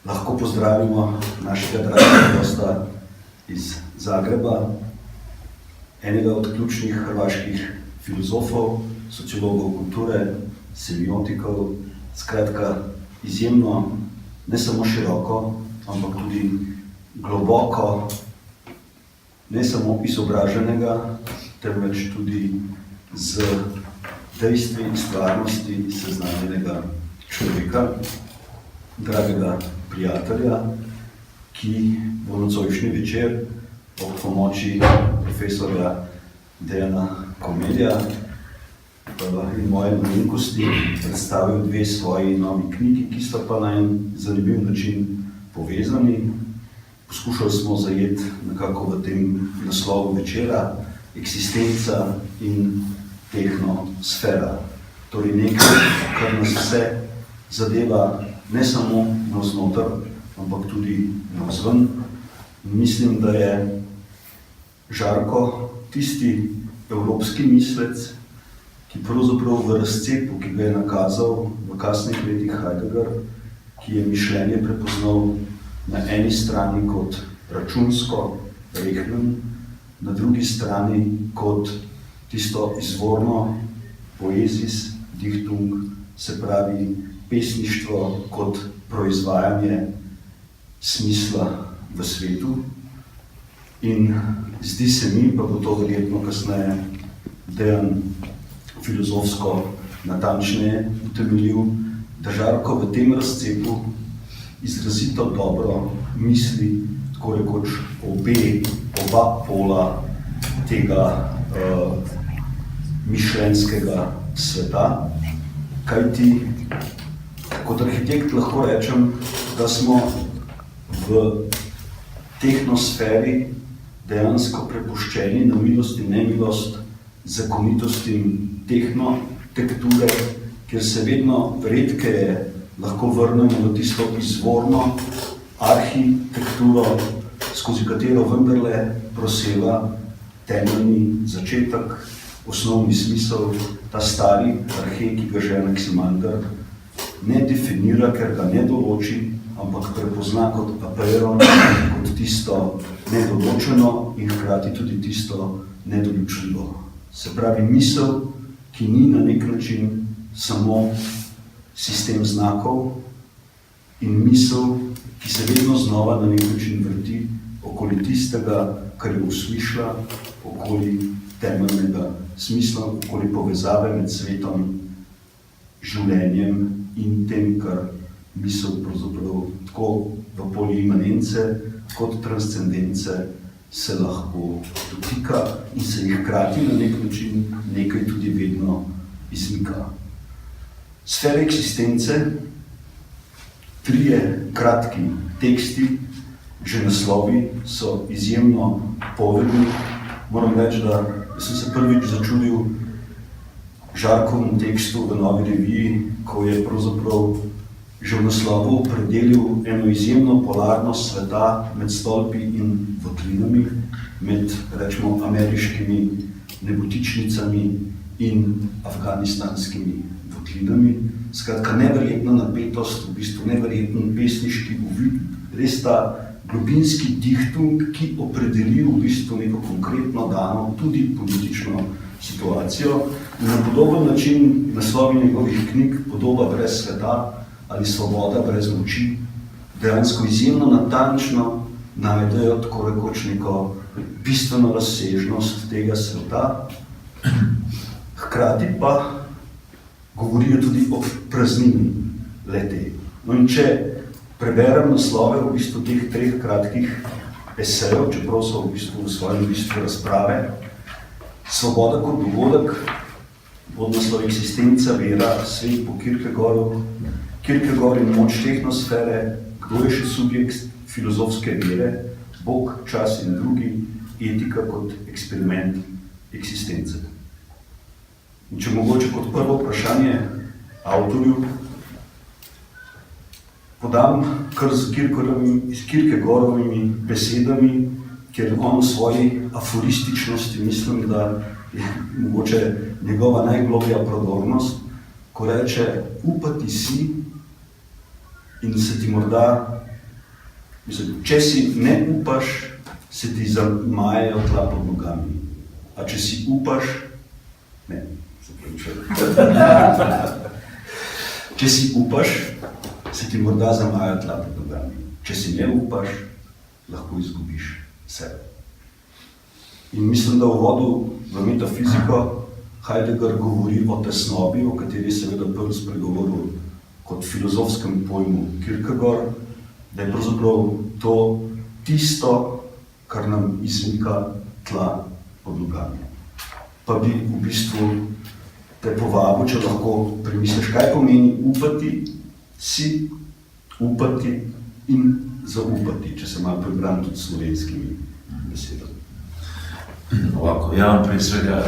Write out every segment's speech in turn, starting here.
Lahko pozdravimo našega dragega gosta iz Zagreba, enega od ključnih hrvaških filozofov, sociologov kulture, semiotikov, skratka izjemno, ne samo široko, ampak tudi globoko, ne samo izobraženega, temveč tudi z dejstvi in stvarnosti seznanjenega človeka, dragega prijatelja, ki bo nocojšnji večer ob pomoči profesorja Dejana Komelja in moje malenkosti predstavil dve svoji novi knjigi, ki sta pa na en zanimiv način povezani. Poskušali smo zajeti nekako v tem naslovu večera eksistenca in tehnosfera. Torej nekaj, kar nas vse zadeva ne samo navznoter, ampak tudi navzven. Mislim, da je Žarko tisti evropski mislec, ki pravzaprav v razcepu, ki ga je nakazal v kasnih letih Heidegger, ki je mišljenje prepoznal na eni strani kot računsko, rechnen, na drugi strani kot tisto izvorno poezis, dichtung, se pravi pesništvo kot proizvajanje smisla v svetu. In zdi se mi, pa bo to verjetno kasneje Dejan filozofsko natančneje utemeljil, da Žarko v tem razcepu izrazito dobro misli tako rekoč oba pola tega mišljenjskega sveta, kajti kot arhitekt lahko rečem, da smo v tehnosferi dejansko prepuščeni na milost in nemilost zakonitostim tehnotekture, kjer se vedno redkeje lahko vrnemo v tisto izvorno arhitekturo, skozi katero vendarle proseva temeljni začetek, osnovni smisel, ta stari arhe, ki ga že Anaximander ne definira, ker ga ne določi, ampak prepozna kot apeiron, kot tisto nedoločeno in hkrati tudi tisto nedoločljivo. Se pravi misel, ki ni na nek način samo sistem znakov, in misel, ki se vedno znova na nek način vrti okoli tistega, kar je usmišlja, okoli temeljnega smisla, okoli povezave med svetom, življenjem in tem, kar misel pravzaprav tako v polju imanence kot transcendence se lahko dotika in se jih hkrati na nek način nekaj tudi vedno izmika. Sfera eksistence, trije kratki teksti, že naslovi so izjemno povedni. Moram reči, da sem se prvič začudil Žarkovemu tekstu v Novi reviji, ko je pravzaprav že v naslovu opredelil eno izjemno polarnost sveta med stolpi in votlinami, med, rečemo, ameriškimi nebotičnicami in afganistanskimi votlinami. Skratka, neverjetna napetost, v bistvu neverjeten pesniški uvid, res ta globinski dichtung, ki opredeli v bistvu neko konkretno dano, tudi politično situacijo. In na podoben način naslovi njegovih knjig Podoba brez sveta ali Svoboda brez moči dejansko izjemno natančno najdejo tako rekoč neko bistveno razsežnost tega sveta, hkrati pa govorijo tudi o praznini le-te. No in če preberem naslove v bistvu teh treh kratkih esejev, čeprav so v bistvu v svojem bistvu razprave, Svoboda kot dogodek, podnaslov Eksistenca, vera, svet po Kierkegaardu, Kierkegaard in moč tehnosfere, kdo je še subjekt filozofske vere, Bog, čas in drugi, etika kot eksperiment eksistence. In če mogoče kot prvo vprašanje avtorju podam kar z Kierkegaardovimi besedami, ker on v svoji aforističnosti, mislim, da je mogoče njegova najgloblja prodornost, ko reče, upati si in se ti morda Mislim, če si ne upaš, se ti zamajajo tla pod nogami. A če si upaš, ne, se pravičujem. Če si upaš, se ti morda zamajajo tla pod nogami. Če si ne upaš, lahko izgubiš sebe. In mislim, da v uvodu v metafiziko Heidegger govori o tesnobi, o kateri je seveda prvi spregovoril kot filozofskem pojmu Kierkegaard, da je pravzaprav to tisto, kar nam izmika tla pod nogami. Pa bi v bistvu te povabil, če lahko premisliš, kaj pomeni upati si, upati in zaupati, če se malo prebram tudi slovenskimi besedami. Ovako, ja vam prije svega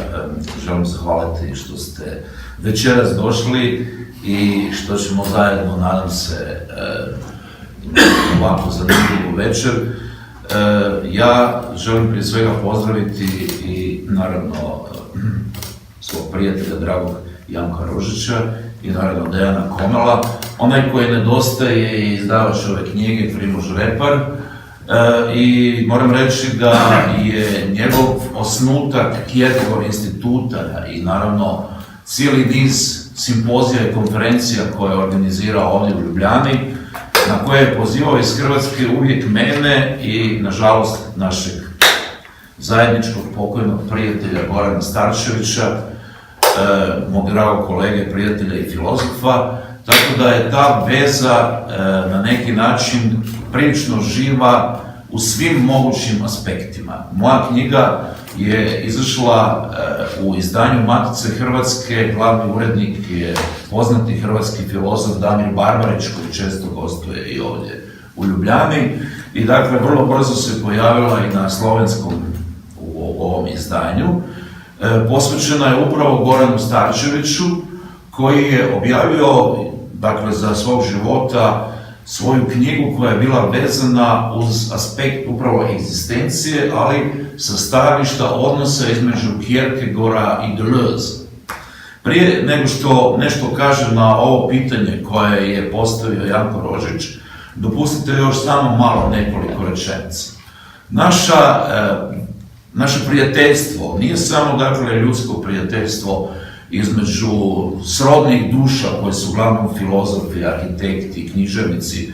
želim zahvaliti što ste večeras došli i što ćemo zajedno, nadam se, ovako zanimljivu večer. Ja želim prije svega pozdraviti i naravno svog prijatelja dragog Janka Rožića i naravno Dejana Komela. Onaj koji nedostaje je izdavač ove knjige Primož Repar. I moram reći da je njegov osnutak Kierkegaard instituta i naravno cijeli niz simpozija i konferencija koje je organizirao ovdje u Ljubljani, na koje je pozivao iz Hrvatske uvijek mene i nažalost našeg zajedničkog pokojnog prijatelja Gorana Starčevića, mog dragog kolege, prijatelja i filozofa, tako da je ta veza na neki način prilično živa u svim mogućim aspektima. Moja knjiga je izašla u izdanju Matice Hrvatske, glavni urednik je poznati hrvatski filozof Damir Barbarić, koji često gostuje i ovdje u Ljubljani. I dakle, vrlo brzo se pojavila i na slovenskom u ovom izdanju. Posvećena je upravo Goranu Starčeviću, koji je objavio, dakle, za svog života svoju knjigu koja je bila vezana uz aspekt upravo egzistencije, ali sa stajališta odnosa između Kierkegaarda i Deleuze. Prije nego što nešto kažem na ovo pitanje koje je postavio Janko Rožić, dopustite još samo malo nekoliko rečenica. Naše prijateljstvo nije samo, dakle, ljudsko prijateljstvo između srodnih duša koji su uglavnom filozofi, arhitekti, književnici,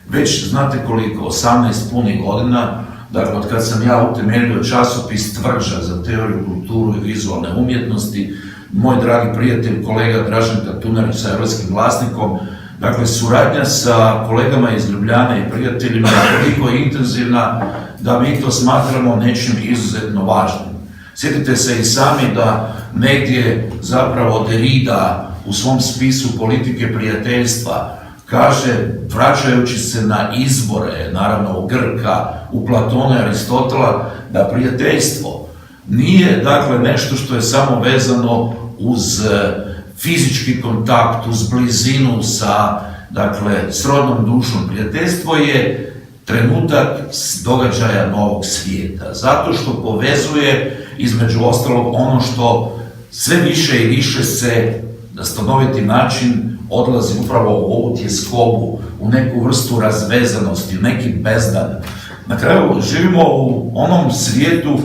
već znate koliko, 18 punih godina, dakle od kad sam ja utemeljio časopis Tvrđa za teoriju, kulturu i vizualne umjetnosti, moj dragi prijatelj, kolega Dražen Katunarić sa Europskim glasnikom, dakle suradnja sa kolegama iz Ljubljane i prijateljima je toliko intenzivna da mi to smatramo nečim izuzetno važnim. Sjetite se i sami da negdje zapravo Derrida u svom spisu politike prijateljstva kaže, vraćajući se na izbore, naravno u Grka, u Platona i Aristotela, da prijateljstvo nije, dakle, nešto što je samo vezano uz fizički kontakt, uz blizinu sa, dakle, srodnom dušom. Prijateljstvo je trenutak događaja novog svijeta, zato što povezuje između ostalog ono što sve više i više se na stanoviti način odlazi upravo u ovu tjeskobu, u neku vrstu razvezanosti, u neki bezdan. Na kraju živimo u onom svijetu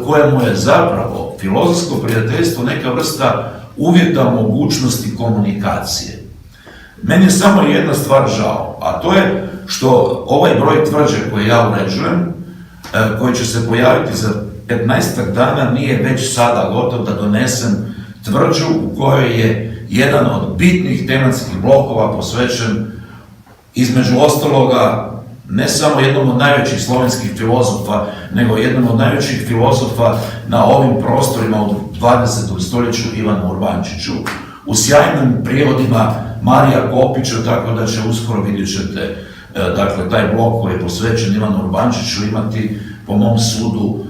kojemu je zapravo filozofsko prijateljstvo neka vrsta uvjeta mogućnosti komunikacije. Meni je samo jedna stvar žao, a to je što ovaj broj Tvrđe koji ja uređujem, koji će se pojaviti za 15 dana, nije već sada gotov da donesem Tvrđu u kojoj je jedan od bitnih tematskih blokova posvećen između ostaloga ne samo jednom od najvećih slovenskih filozofa, nego jednom od najvećih filozofa na ovim prostorima u 20. stoljeću Ivanu Urbančiću, u sjajnim prijevodima Marija Kopića, tako da će uskoro, vidjet ćete, dakle, taj blok koji je posvećen Ivanu Urbančiću imati, po mom sudu,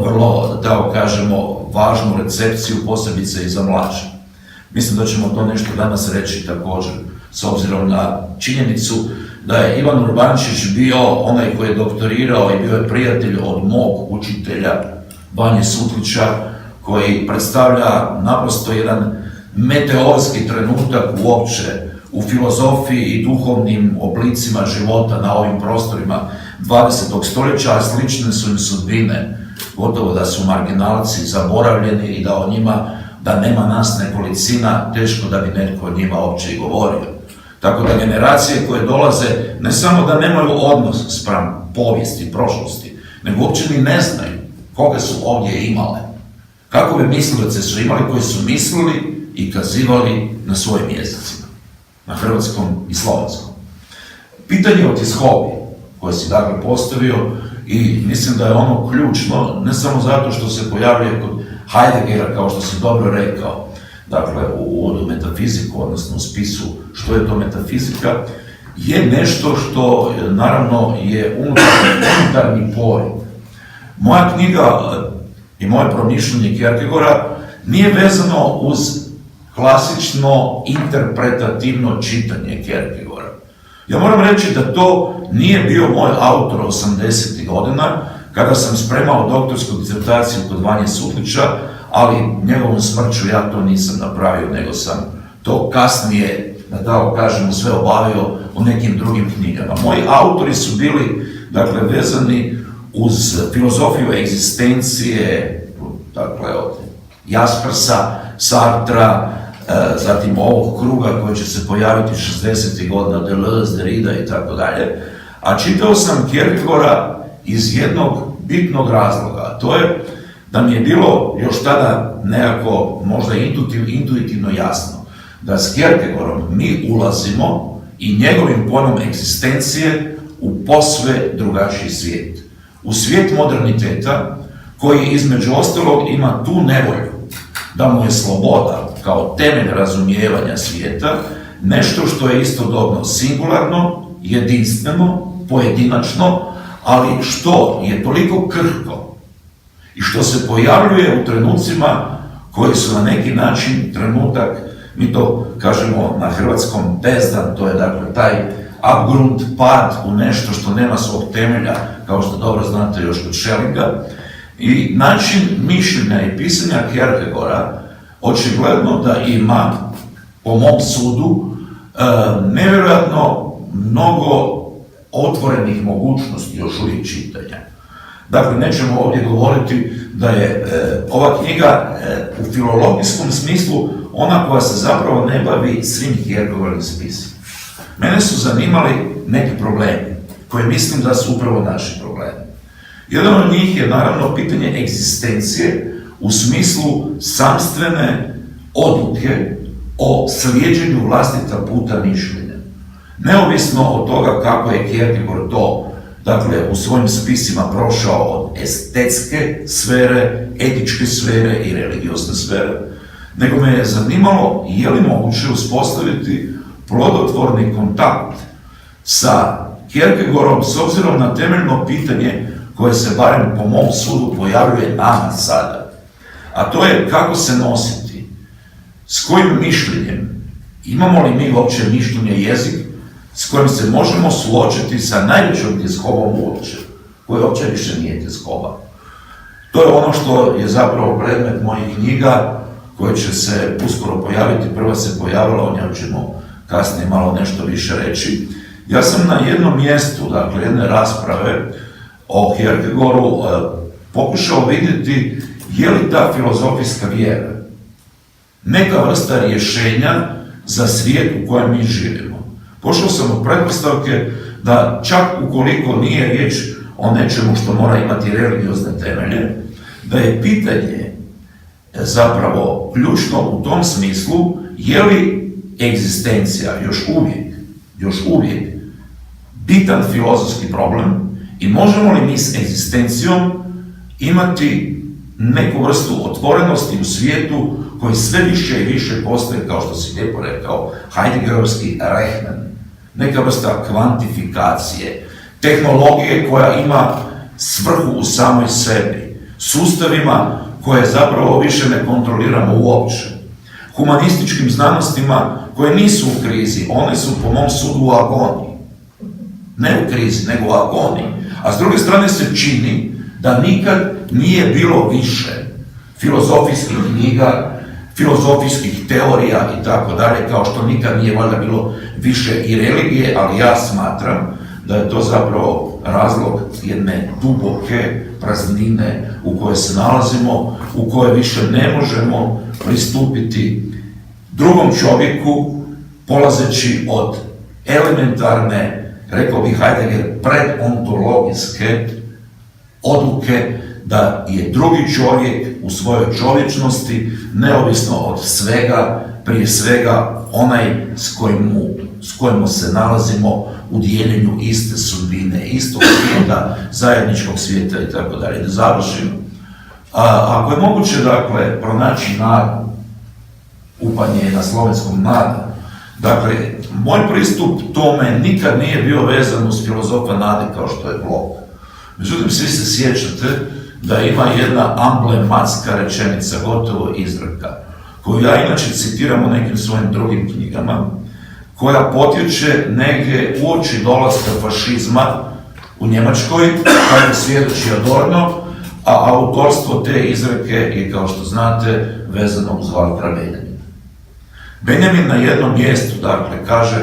vrlo, da kažemo, važnu recepciju, posebice i za mlađe. Mislim da ćemo to nešto danas reći također, s obzirom na činjenicu da je Ivan Urbančić bio onaj koji je doktorirao i bio je prijatelj od mog učitelja Vanje Sutlića, koji predstavlja naprosto jedan meteorski trenutak uopće u filozofiji i duhovnim oblicima života na ovim prostorima 20. stoljeća, a slične su im sudbine, gotovo da su marginalci zaboravljeni i da o njima, da nema nas nekolicina, teško da bi netko o njima uopće i govorio. Tako da generacije koje dolaze ne samo da nemaju odnos spram povijesti i prošlosti, nego uopće ni ne znaju koga su ovdje imale. Kakove mislioce su imali koji su mislili i kazivali na svojim jezicima, na hrvatskom i slovenskom. Pitanje o tiskobi koje si dakle postavio i mislim da je ono ključno, ne samo zato što se pojavljuje kod Heideggera, kao što si dobro rekao, dakle u uvodu metafiziku, odnosno u spisu što je to metafizika, je nešto što naravno je unutarnji poriv. Moja knjiga i moje promišljanje Kierkegaarda nije vezano uz klasično interpretativno čitanje Kierkegaarda. Ja moram reći da to nije bio moj autor 80. godina, kada sam spremao doktorsku disertaciju kod Vanje Sutlića, ali njegovom smrću ja to nisam napravio, nego sam to kasnije, da tako kažemo, sve obavio u nekim drugim knjigama. Moji autori su bili, dakle, vezani uz filozofiju egzistencije, dakle, od Jaspersa, Sartra, zatim ovog kruga koji će se pojaviti 60. godina, Deleuze, Derrida i tako dalje. A čitao sam Kierkegaarda iz jednog bitnog razloga, a to je da mi je bilo još tada nekako možda intuitivno jasno da s Kierkegaardom mi ulazimo i njegovim pojmom egzistencije u posve drugačiji svijet. U svijet moderniteta koji između ostalog ima tu nevolju da mu je sloboda kao temelj razumijevanja svijeta nešto što je istodobno singularno, jedinstveno, pojedinačno, ali što je toliko krhko i što se pojavljuje u trenucima koji su na neki način trenutak, mi to kažemo na hrvatskom bezdan, to je dakle taj abgrund, pad u nešto što nema svog temelja, kao što dobro znate još kod Schellinga. I način mišljenja i pisanja Kierkegaarda očigledno da ima, po mom sudu, nevjerojatno mnogo otvorenih mogućnosti još uvijek čitanja. Dakle, nećemo ovdje govoriti da je ova knjiga u filologijskom smislu ona koja se zapravo ne bavi svim Kierkegaardovim spisima. Mene su zanimali neki problemi, koji mislim da su upravo naši problemi. Jedan od njih je naravno pitanje egzistencije u smislu samstvene odluke o slijeđenju vlastita puta mišljenja. Neovisno od toga kako je Kierkegaard to, dakle, u svojim spisima prošao od estetske sfere, etičke sfere i religiozne sfere, nego me je zanimalo je li moguće uspostaviti plodotvorni kontakt sa Kierkegaardom s obzirom na temeljno pitanje koje se barem po mom sudu pojavljuje nama sada. A to je kako se nositi, s kojim mišljenjem, imamo li mi uopće mišljenje jezik s kojim se možemo suočiti sa najvećom tjeskobom uopće, koja uopće više nije tjeskoba. To je ono što je zapravo predmet mojih knjiga, koje će se uskoro pojaviti. Prva se pojavila, o njoj ćemo kasnije malo nešto više reći. Ja sam na jednom mjestu, dakle, jedne rasprave o Kierkegaardu pokušao vidjeti je li ta filozofijska vjera neka vrsta rješenja za svijet u kojem mi živimo. Pošao sam od pretpostavke da čak ukoliko nije riječ o nečemu što mora imati religiozne temelje, da je pitanje zapravo ključno u tom smislu je li egzistencija još uvijek bitan filozofski problem i možemo li mi s egzistencijom imati neku vrstu otvorenosti u svijetu koji sve više i više postaje, kao što si lijepo rekao, Heideggerovski Rechnen, neka vrsta kvantifikacije, tehnologije koja ima svrhu u samoj sebi, sustavima koje zapravo više ne kontroliramo uopće, humanističkim znanostima koje nisu u krizi, one su po mom sudu u agoniji. Ne u krizi, nego u agoniji. A s druge strane se čini da nikad nije bilo više filozofijskih knjiga, filozofijskih teorija i tako dalje, kao što nikad nije valjda bilo više i religije, ali ja smatram da je to zapravo razlog jedne duboke praznine u kojoj se nalazimo, u kojoj više ne možemo pristupiti drugom čovjeku polazeći od elementarne, rekao bih Heidegger, predontologijske odluke da je drugi čovjek u svojoj čovječnosti, neovisno od svega, prije svega onaj s kojim se nalazimo u dijeljenju iste sudbine, istog svijeta, zajedničkog svijeta i tako dalje. Da završim. Ako je moguće, dakle, pronaći nadu, upanje je na slovenskom nada, dakle, moj pristup tome nikad nije bio vezan uz filozofa nade kao što je Blok. Međutim, svi se sjećate da ima jedna amblematska rečenica, gotovo izreka, koju ja inače citiram u nekim svojim drugim knjigama, koja potječe negdje uoči dolaska fašizma u Njemačkoj, kako svjedoči Adorno, a autorstvo te izreke je, kao što znate, vezano uz Valtera Benjamina. Benjamin na jednom mjestu, dakle, kaže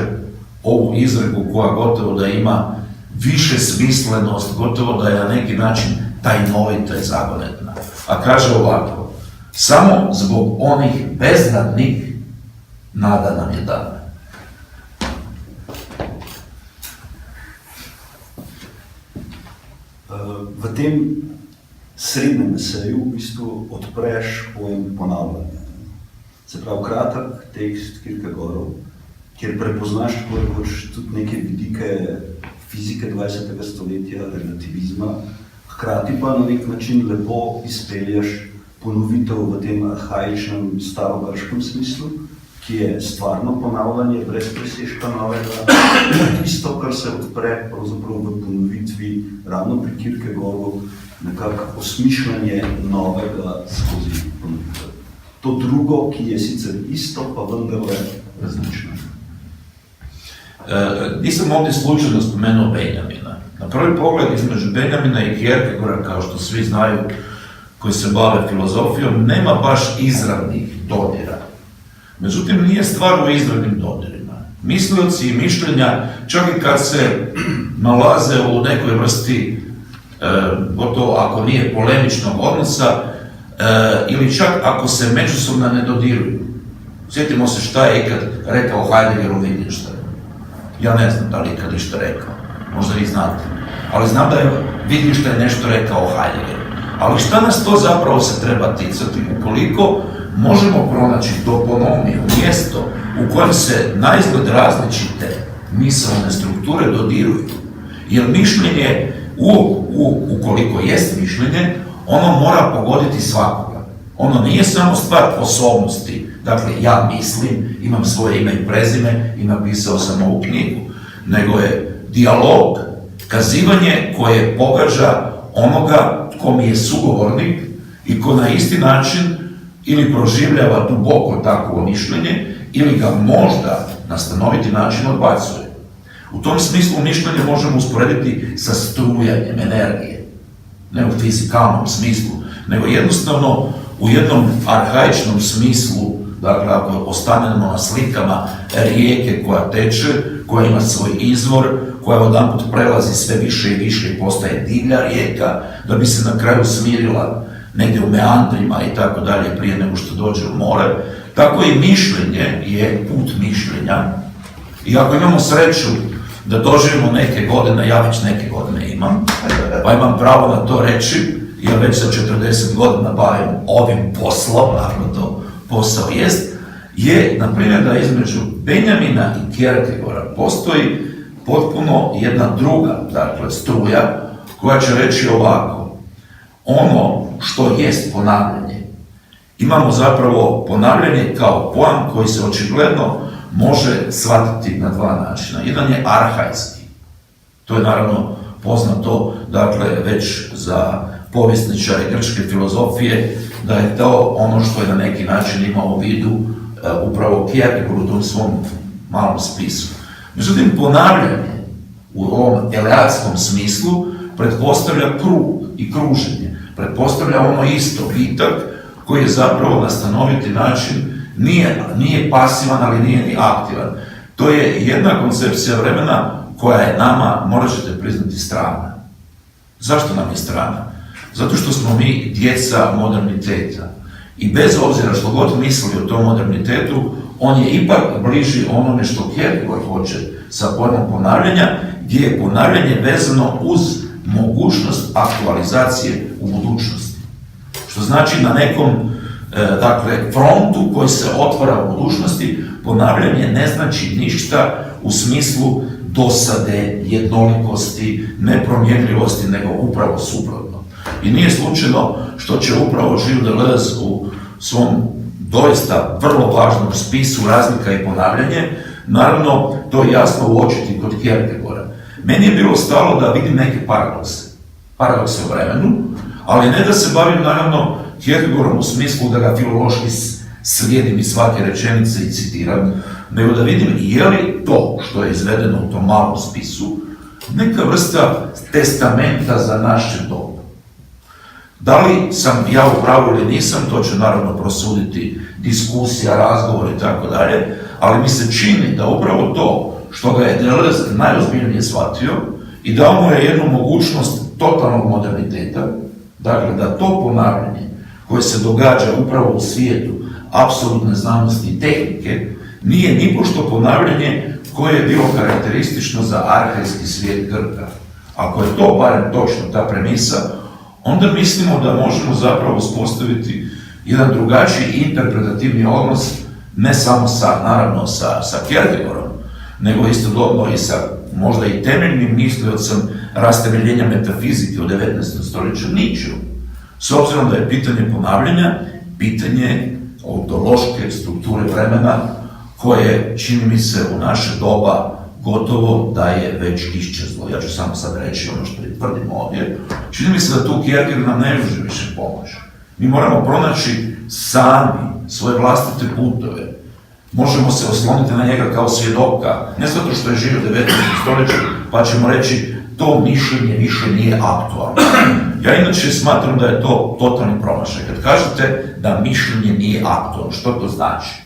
ovu izreku koja gotovo da ima više smislenost, gotovo da je na neki način tajnovita i zagonetna. A kaže ovako: samo zbog onih beznadnih nada nam je dana. V tem srednjem eseju v bistvu odpreš pojem ponavljanja. Se pravi, kratek tekst Kierkegaardov, kjer prepoznaš tako rekoč tudi neke vidike fizike 20. stoletja, relativizma, hkrati pa na nek način lepo izpelješ ponovitev v tem arhaičnem starogrškem smislu, ki je stvarno ponavljanje brez presežka novega, tisto, kar se odpre pravzaprav v ponovitvi ravno pri Kierkegaardu, nekako osmišljanje novega skozi ponovitev. To drugo, ki je sicer isto, pa vendarle različno. Nisam ovdje slučajno spomenuo Benjamina. Na prvi pogled između Benjamina i Kierkegaarda, kao što svi znaju koji se bave filozofijom, nema baš izravnih dodira. Međutim, nije stvar u izravnim dodirima. Mislioci i mišljenja, čak i kad se nalaze u nekoj vrsti, gotovo ako nije polemičnog odnosa, ili čak ako se međusobno ne dodiruju. Sjetimo se šta je ikad rekao Heidegger u Wittgensteinu. Ja ne znam da li ikad išta rekao, možda vi znate. Ali znam da je Wittgenstein nešto rekao o Heideggeru. Ali šta nas to zapravo se treba ticati ukoliko možemo pronaći toponomiju, mjesto u kojem se naizgled različite misaone strukture dodiruju. Jer mišljenje, ukoliko jest mišljenje, ono mora pogoditi svakoga. Ono nije samo stvar osobnosti, dakle ja mislim, imam svoje ime i prezime i napisao sam ovu knjigu, nego je dijalog, kazivanje koje pogađa onoga tko mi je sugovornik i ko na isti način ili proživljava duboko takvo mišljenje ili ga možda na stanoviti način odbacuje. U tom smislu mišljenje možemo usporediti sa strujanjem energije, ne u fizikalnom smislu, nego jednostavno u jednom arhaičnom smislu, dakle ako ostanemo na slikama rijeke koja teče, koja ima svoj izvor, koja odjedanput prelazi sve više i više i postaje divlja rijeka, da bi se na kraju smirila negdje u meandrima i tako dalje prije nego što dođe u more, tako i mišljenje je put mišljenja. I ako imamo sreću da doživimo neke godine, ja već neke godine imam, pa imam pravo na to reći, ja već sa 40 godina bavim ovim poslom, ako to posao jest, je, na primjer, da između Benjamina i Kierkegaarda postoji potpuno jedna druga, dakle, struja, koja će reći ovako: ono što jest ponavljanje, imamo zapravo ponavljanje kao pojam koji se očigledno može shvatiti na dva načina. Jedan je arhajski, to je naravno poznato, dakle, već za povjesničare grčke filozofije, da je to ono što je na neki način imao u vidu upravo Kierkegaard u tom svom malom spisu. Međutim, ponavljanje u ovom eleatskom smislu pretpostavlja krug i kruženje, pretpostavlja ono isto, vitak koji je zapravo na stanoviti način nije pasivan, ali nije ni aktivan. To je jedna koncepcija vremena koja je nama, morat ćete priznati, strana. Zašto nam je strana? Zato što smo mi djeca moderniteta. I bez obzira što god mislili o tom modernitetu, on je ipak bliži onome što Kierkegaard hoće sa pojmom ponavljanja, gdje je ponavljanje vezano uz mogućnost aktualizacije u budućnosti. Što znači na nekom frontu koji se otvara u budućnosti, ponavljanje ne znači ništa u smislu dosade, jednolikosti, nepromjenljivosti, nego upravo suprotno. I nije slučajno što će upravo Gilles Deleuze u svom doista vrlo važnom spisu Razlika i ponavljanje, naravno to jasno uočiti kod Kierkegaarda. Meni je bilo stalo da vidim neke paradokse u vremenu, ali ne da se bavim naravno Kierkegaardom u smislu da ga filološki slijedim iz svake rečenice i citiram, nego da vidim je li to što je izvedeno u tom malom spisu neka vrsta testamenta za naše dobu. Da li sam ja u pravu ili nisam, to će naravno prosuditi diskusija, razgovor i tako dalje, ali mi se čini da upravo to što ga je Deleuze najozbiljnije shvatio i dao mu je jednu mogućnost totalnog moderniteta, dakle da to ponavljanje koje se događa upravo u svijetu apsolutne znanosti i tehnike nije nipošto ponavljanje koje je bilo karakteristično za arhajski svijet Grka. Ako je to barem točno ta premisa, onda mislimo da možemo zapravo uspostaviti jedan drugačiji interpretativni odnos, ne samo sa Kierkegaardom, nego istodobno i sa možda i temeljnim misliocem rastemeljenja metafizike u 19. stoljeću Nietzscheom. S obzirom da je pitanje ponavljanja, pitanje ontološke strukture vremena, koje, čini mi se, u naše doba gotovo da je već iščezlo. Ja ću samo sad reći ono što i tvrdim ovdje. Čini mi se da tu Kierkegaard nam ne može više pomoći. Mi moramo pronaći sami svoje vlastite putove. Možemo se osloniti na njega kao svjedoka, ne zato što je živio u 19. stoljeću, pa ćemo reći to mišljenje više nije aktualno. Ja inače smatram da je to totalni promašaj. Kad kažete da mišljenje nije aktualno, što to znači?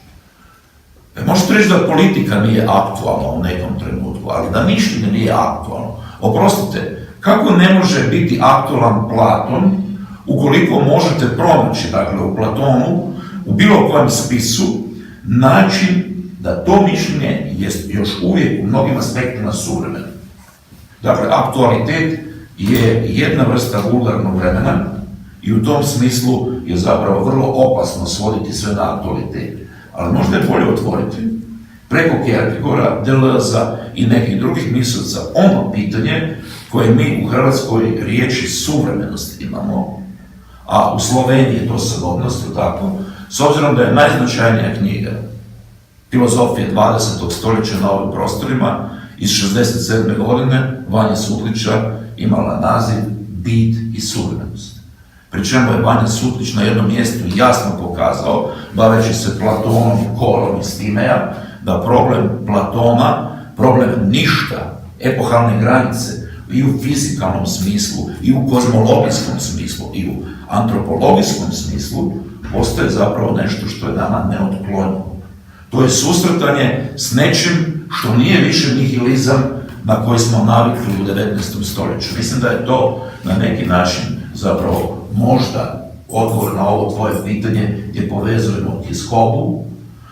Možete reći da politika nije aktualna u nekom trenutku, ali da mišljenje nije aktualno. Oprostite, kako ne može biti aktualan Platon ukoliko možete pronaći, dakle u Platonu, u bilo kojem spisu, način da to mišljenje jest još uvijek u mnogim aspektima suvremeno. Dakle, aktualitet je jedna vrsta vulgarnog vremena i u tom smislu je zapravo vrlo opasno svoditi sve na aktualitet. Ali možda je bolje otvoriti preko Kierkegaarda, Deleuza i nekih drugih mislaca ono pitanje koje mi u hrvatskoj riječi suvremenost imamo, a u Sloveniji je to sadobnost, tako, s obzirom da je najznačajnija knjiga filozofije 20. stoljeća na ovim prostorima iz 67. godine Vanje Sutlića imala naziv Bit i suvremenost. Pri čemu je Vanja Sutlić na jednom mjestu jasno pokazao, baveći se Platonom, Kolom i Stimeja, da problem Platona, problem ništa, epohalne granice i u fizikalnom smislu, i u kozmologijskom smislu, i u antropologijskom smislu, postoje zapravo nešto što je nama neotklonjivo. To je susretanje s nečim što nije više nihilizam na koji smo navikli u 19. stoljeću. Mislim da je to na neki način zapravo možda odgovor na ovo tvoje pitanje gdje povezujemo tjeskobu,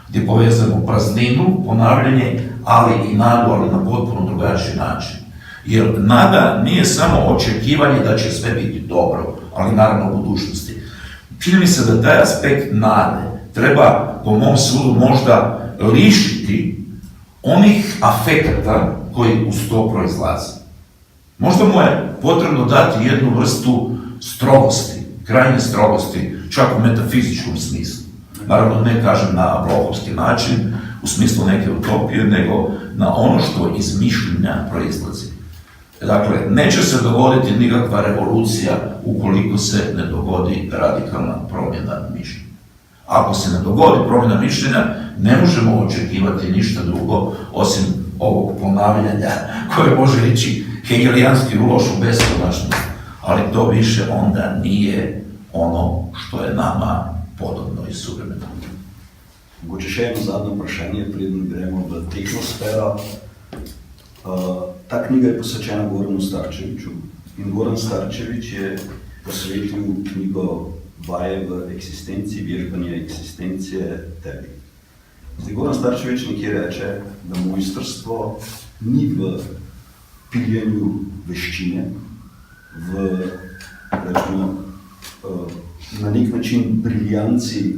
gdje povezujemo prazninu, ponavljanje, ali i nadu, ali na potpuno drugačiji način. Jer nada nije samo očekivanje da će sve biti dobro, ali naravno u budućnosti. Čini mi se da taj aspekt nade treba, po mom sudu, možda lišiti onih afekata koji uz to proizlaze. Možda mu je potrebno dati jednu vrstu strogosti, krajnje strogosti, čak u metafizičkom smislu. Naravno, ne kažem na blohovski način, u smislu neke utopije, nego na ono što iz mišljenja proizlazi. Dakle, neće se dogoditi nikakva revolucija ukoliko se ne dogodi radikalna promjena mišljenja. Ako se ne dogodi promjena mišljenja, ne možemo očekivati ništa drugo osim ovog ponavljanja koje može ići hegelijanski u lošu beskonačnost, ali to više onda nije ono što je nama podobno i suvremeno. Mogoče še eno zadnje vprašanje, preden gremo v tehnosfero. Ta knjiga je posvečena Goranu Starčeviću in Goran Starčević je posvetil knjigo Vaje v eksistenciji, vježbanje eksistencije tebi. Zdaj, Goran Starčević nekje reče, da mojstrstvo ni v piljenju veščine, v, rečemo, na nek način briljanci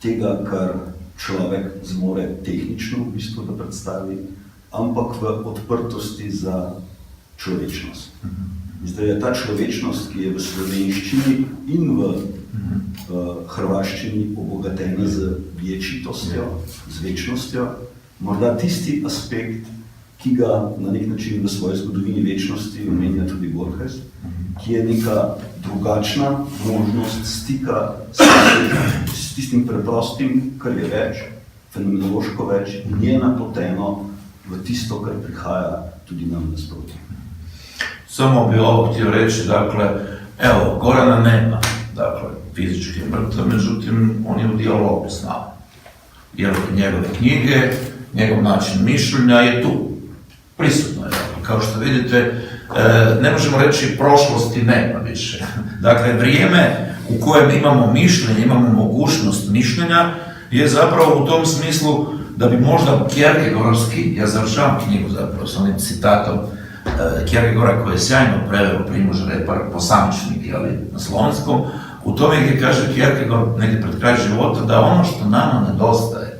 tega, kar človek zmore tehnično v bistvu da predstavi, ampak v odprtosti za človečnost. Zdaj je ta človečnost, ki je v slovenščini in v hrvaščini obogatena z vječitostjo, z večnostjo, morda tisti aspekt, ki ga na nek način v svoji zgodovini večnosti omenja tudi Borges, ki je neka drugačna možnost stika s tistim preprostim, kar je več, fenomenološko več, in je napoteno v tisto, kar prihaja tudi nam nasproti. Samo bi ovo htio reći, dakle, evo, Gorana nema, dakle, fizički je mrtav, međutim, on je u dijalogu s nama. Jer njegove knjige, njegov način mišljenja je tu, prisutno je. Dakle, kao što vidite, ne možemo reći prošlosti nema više. Dakle, vrijeme u kojem imamo mišljenje, imamo mogućnost mišljenja, je zapravo u tom smislu da bi možda Kierkegaardovski, ja završavam knjigu zapravo s onim citatom Kierkegaarda koji je sjajno preveo Primož Repar, Posamičnik, ali na slovenskom, u tome gdje kaže Kierkegaard negdje pred kraj života da ono što nama nedostaje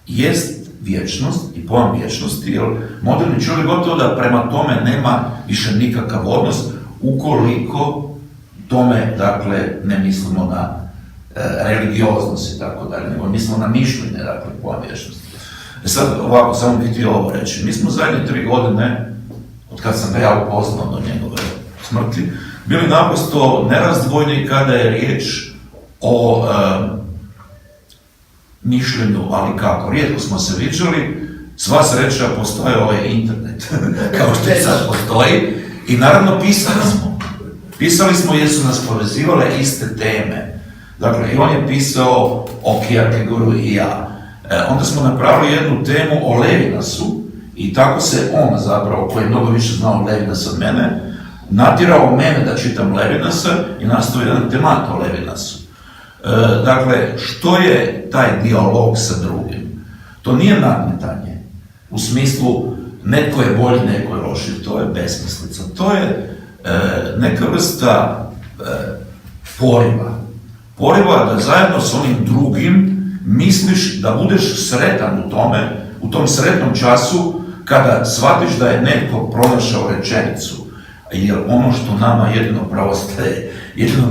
jest vječnost i pojam vječnosti, jer moderni čovjek gotovo da prema tome nema više nikakav odnos ukoliko tome, dakle, ne mislimo na religioznost i tako dalje, nego mislimo na mišljenje, dakle, pojam vječnosti. Sad ovako, samo bih htio ovo reći. Mi smo zadnje 3 godine, od kad sam ga ja upoznao do njegove smrti, bili naprosto nerazdvojni kada je riječ o mišljenju, ali kako. Rijetko smo se viđali, sva sreća postoje ovaj internet, kao što je sad postoji, i naravno pisali smo. Pisali smo jer su nas povezivale iste teme. Dakle, i on je pisao o Kierkegaardu i ja. Onda smo napravili jednu temu o Levinasu i tako se on zapravo, koji je mnogo više znao Levinasa od mene, natjerao mene da čitam Levinasa i nastao jedan temat o Levinasu. Dakle, što je taj dijalog sa drugim? To nije nadmetanje u smislu netko je bolji, netko je loši, to je besmislica. To je neka vrsta poriva da zajedno s onim drugim misliš da budeš sretan u tome, u tom sretnom času kada shvatiš da je netko pronašao rečenicu. Jer ono što nama jedino preostaje, jedino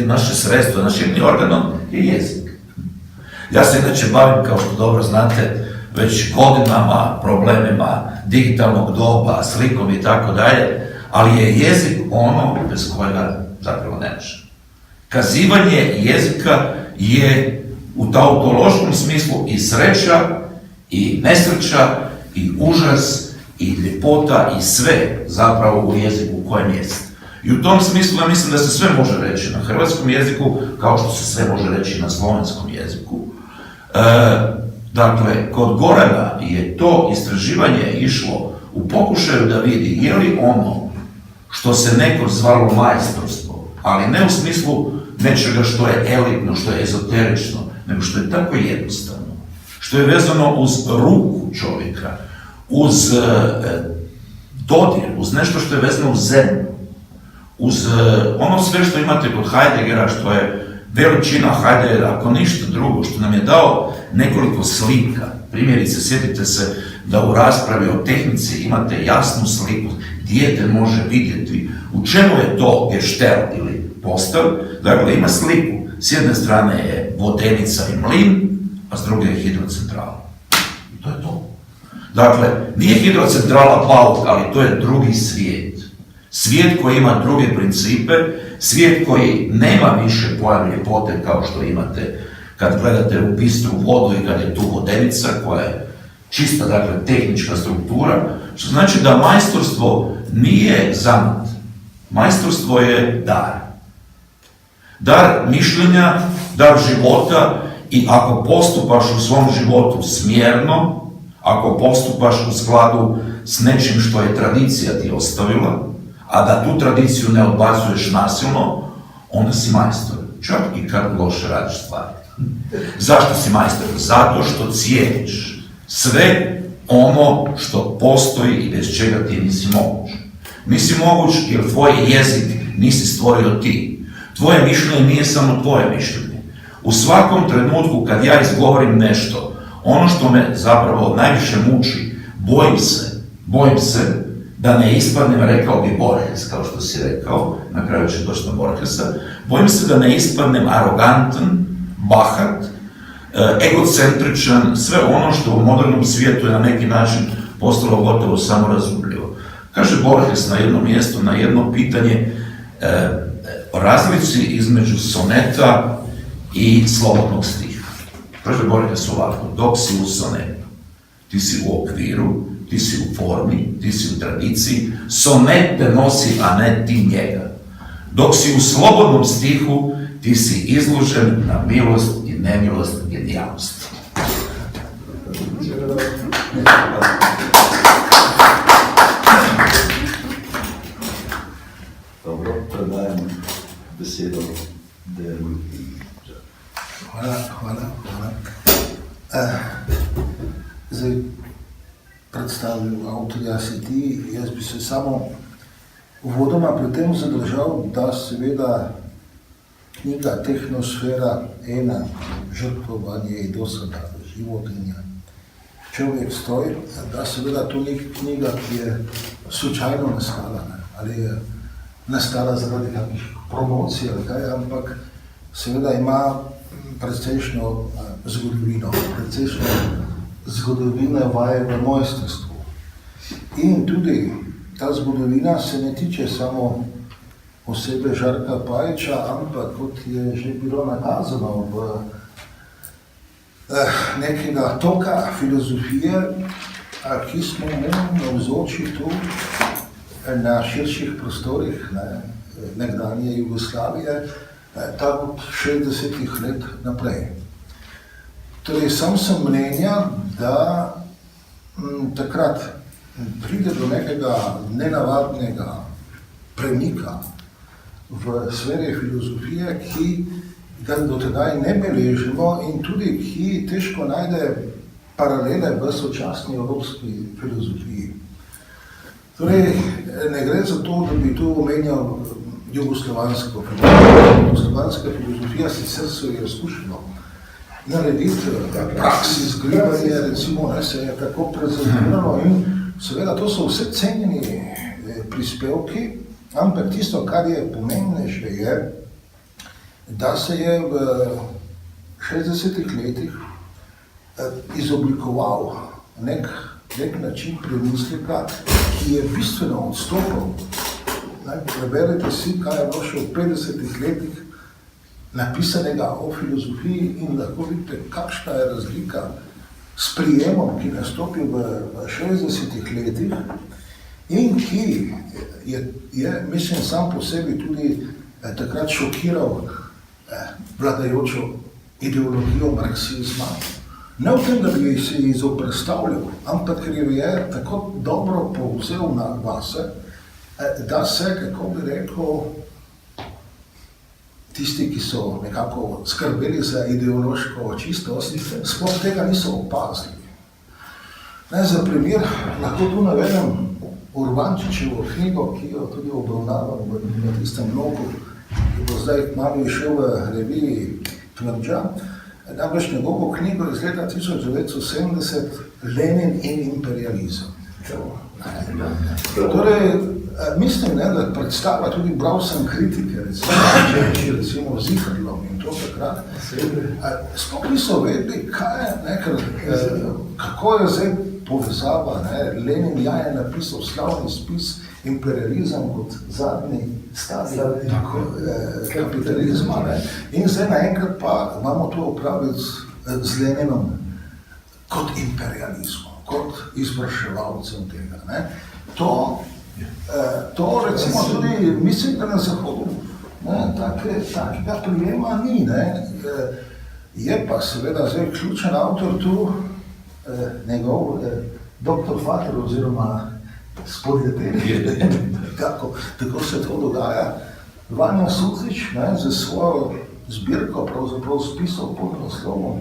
naše sredstvo, naš jedini organ je jezik. Ja se inače bavim, kao što dobro znate, već godinama problemima digitalnog doba, slikom i tako dalje, ali je jezik ono bez kojega zapravo ne može. Kazivanje jezika je u tautološkom smislu i sreća, i nesreća, i užas, i ljepota, i sve zapravo u jeziku u kojem jest. I u tom smislu ja mislim da se sve može reći na hrvatskom jeziku, kao što se sve može reći na slovenskom jeziku. Dakle, kod Gorana je to istraživanje išlo u pokušaju da vidi je li ono što se neko zvalo majstorstvo, ali ne u smislu nečega što je elitno, što je ezoterično, nego što je tako jednostavno, što je vezano uz ruku čovjeka, uz dodir, uz nešto što je vezano uz zemlju, uz ono sve što imate kod Heideggera, što je veličina Heideggera, ako ništa drugo, što nam je dao nekoliko slika. Primjerice, sjetite se da u raspravi o tehnici imate jasnu sliku, dijete može vidjeti u čemu je to geštel ili postav. Dakle, ima sliku, s jedne strane je vodenica i mlin, a s druge je hidrocentrala. I to je to. Dakle, nije hidrocentrala bauk, ali to je drugi svijet. Svijet koji ima druge principe, svijet koji nema više pojam ljepote kao što imate kad gledate u bistru vodu i kad je tu vodenica koja je čista, dakle, tehnička struktura, što znači da majstorstvo nije zanat. Majstorstvo je dar. Dar mišljenja dar života i ako postupaš u svom životu smjerno, ako postupaš u skladu s nečim što je tradicija ti ostavila, a da tu tradiciju ne odbacuješ nasilno, onda si majstor, čak i kad loše radiš stvari. Zašto si majstor? Zato što cijeniš sve ono što postoji i bez čega ti nisi moguć. Nisi moguć jer tvoj jezik nisi stvorio ti. Tvoje mišljenje nije samo tvoje mišljenje. U svakom trenutku kad ja izgovorim nešto, ono što me zapravo najviše muči, bojim se da ne ispadnem, rekao bi Borges, kao što si rekao, na kraju će doći na Borgesa, bojim se da ne ispadnem arogantan, bahat, egocentričan, sve ono što u modernom svijetu je na neki način postalo gotovo samorazumljivo. Kaže Borges na jednom mjestu, na jedno pitanje, o razlici između soneta i slobodnog stiha. Kaže Borges ovako, dok si u sonetu, ti si u okviru, ti si u formi, ti si u tradiciji, sonet te nosi, a ne ti njega. Dok si u slobodnom stihu, ti si izložen na milost i nemilost genijalnosti. Dobro, predajem besedo Dejanu. Hvala. Zdaj, predstavil avtorja si ti, jaz bi se samo uvodoma pri tem zadržal, da seveda knjiga Tehnosfera 1, žrtvovanje in dosada životinja, človek stoj, da seveda to ni knjiga, ki je slučajno nastala, ali je nastala zaradi kakih promocij ali kaj, ampak seveda ima precejšnjo zgodovine vaje v mojstrstvu. In tudi ta zgodovina se ne tiče samo osebe Žarka Pajiča, ampak kot je že bilo nakazano v nekega toka filozofije, ki smo mu navzoči tu na širših prostorih nekdanje Jugoslavije, tako od 60-ih let naprej. Torej, sam sem mnenja, da takrat pride do nekega nenavadnega premika v sferi filozofije, ki ga do tedaj ne beležimo in tudi ki težko najde paralele v sočasni evropski filozofiji. Torej, ne gre za to, da bi tu omenjal jugoslovansko filozofijo. Jugoslovanska filozofija sicer se je skušala narediti praksi zgribanje, recimo, se je tako prezentirano in seveda to so vse cenjeni prispevki, ampak tisto, kar je pomembnejše, je, da se je v 60-ih letih izoblikoval nek način premisleka, ki je bistveno odstopal. Preberite si, kaj je bilo še v 50-ih letih napisanega o filozofiji in lahko vidite, kakšna je razlika s prijemom, ki nastopi v 60-ih letih in ki je, mislim, sam po sebi tudi takrat šokiral vladajočo ideologijo marksizma. Ne v tem, da bi se ji zoperstavljal, ampak ker jo je tako dobro povzel na vase, da se, kako bi rekel, tisti, ki so nekako skrbeli za ideološko čistost, sploh tega niso opazili. Za primer lahko tu navedem Urbančičevo knjigo, ki jo tudi obravnavam v tistem bloku, ki bo zdaj kmalu išel v reviji Tvrdža. Namreč njegovo knjigo iz leta 1970 Lenin in imperializem. Torej, mislim, da predstava, tudi bral sem kritike, recimo Ziharlom in to takrat, sploh niso vedeli, kako je zdaj povezava. Lenin je napisal slavni spis imperializem kot zadnji stadij kapitalizma. In zdaj naenkrat pa imamo to opraviti z Leninom kot imperializmom, kot izvrševalcem tega. To recimo tudi, mislim, da na Zahodu Takega prijema ni. Ne. Je pa seveda zdaj ključen avtor tu, njegov doktor Fater oziroma spodjetelj, tako se to dogaja. Vanja Sutlič za svojo zbirko pravzaprav spisal pod naslovom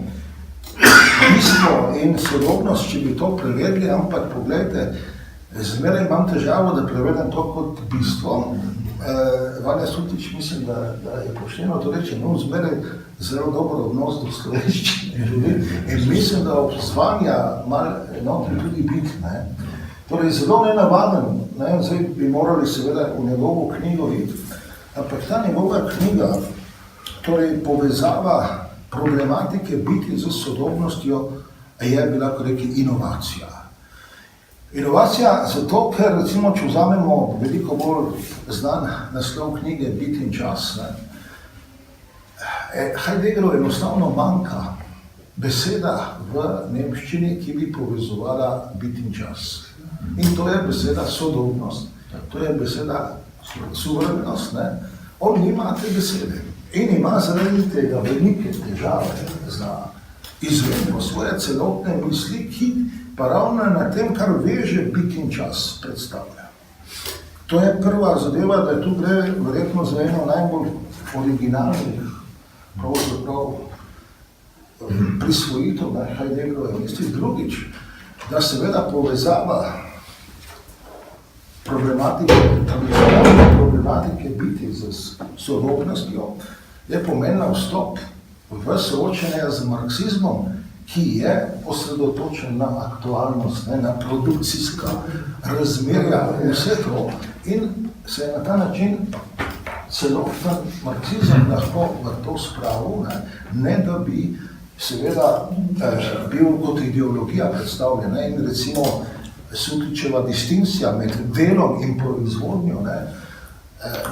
Bistvo in sodobnost, če bi to prevedli, ampak poglejte, zmeraj imam težavo, da prevedem to kot bistvo. Vanja Sutlič mislim, da je pošteno to reče, no zmeraj zelo dober odnos do slovenščine in mislim, da obzvanja malo notri tudi biti. Torej zelo nenavaden, zdaj bi morali seveda v njegovo knjigo iti, ampak ta njegova knjiga, torej povezava problematike biti z sodobnostjo, je bila, ko reki, inovacija. Inovacija zato, ker recimo, če vzamemo veliko bolj znan naslov knjige Bit in čas, Heideggeru enostavno manjka beseda v nemščini, ki bi povezovala bit in čas. In to je beseda sodobnost, to je beseda suverenost. On nima te besede in ima zaradi tega velike težave za izvedbo svoje celotne misli, ki pa ravno na tem, kar veže bit in čas predstavlja. To je prva zadeva, da tu gre verjetno za eno najbolj originalnih pravzaprav prisvojitev Heideggerove misli. Drugič, da seveda povezava problematike biti z sodobnostjo je pomenila vstop v soočenje z marksizmom, ki je osredotočen na aktualnost, na produkcijska razmerja, vse to, in se je na ta način celoten marksizem lahko v to spravil, ne da bi seveda bil kot ideologija predstavljena. In recimo Sutličeva distinkcija med delom in proizvodnjo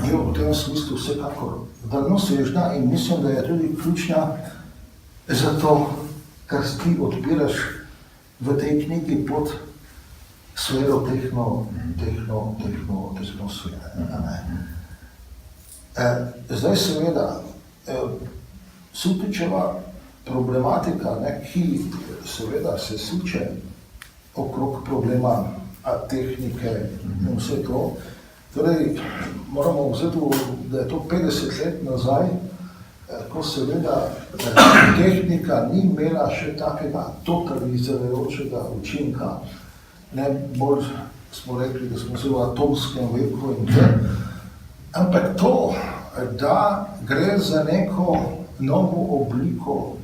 je v tem smislu vsekakor daljnosežna in mislim, da je tudi ključna za to, kar ti odpiraš v tej knjigi pod sfero tehnosfere. Zdaj seveda, Sutličeva problematika, ki seveda se suče okrog problema tehnike in vse to, torej moramo vzeti, da je to 50 let nazaj, ko seveda tehnika ni imela še takega totalizirajočega učinka, ne bolj smo rekli, da smo se v atomskem veku in te, ampak to, da gre za neko novo obliko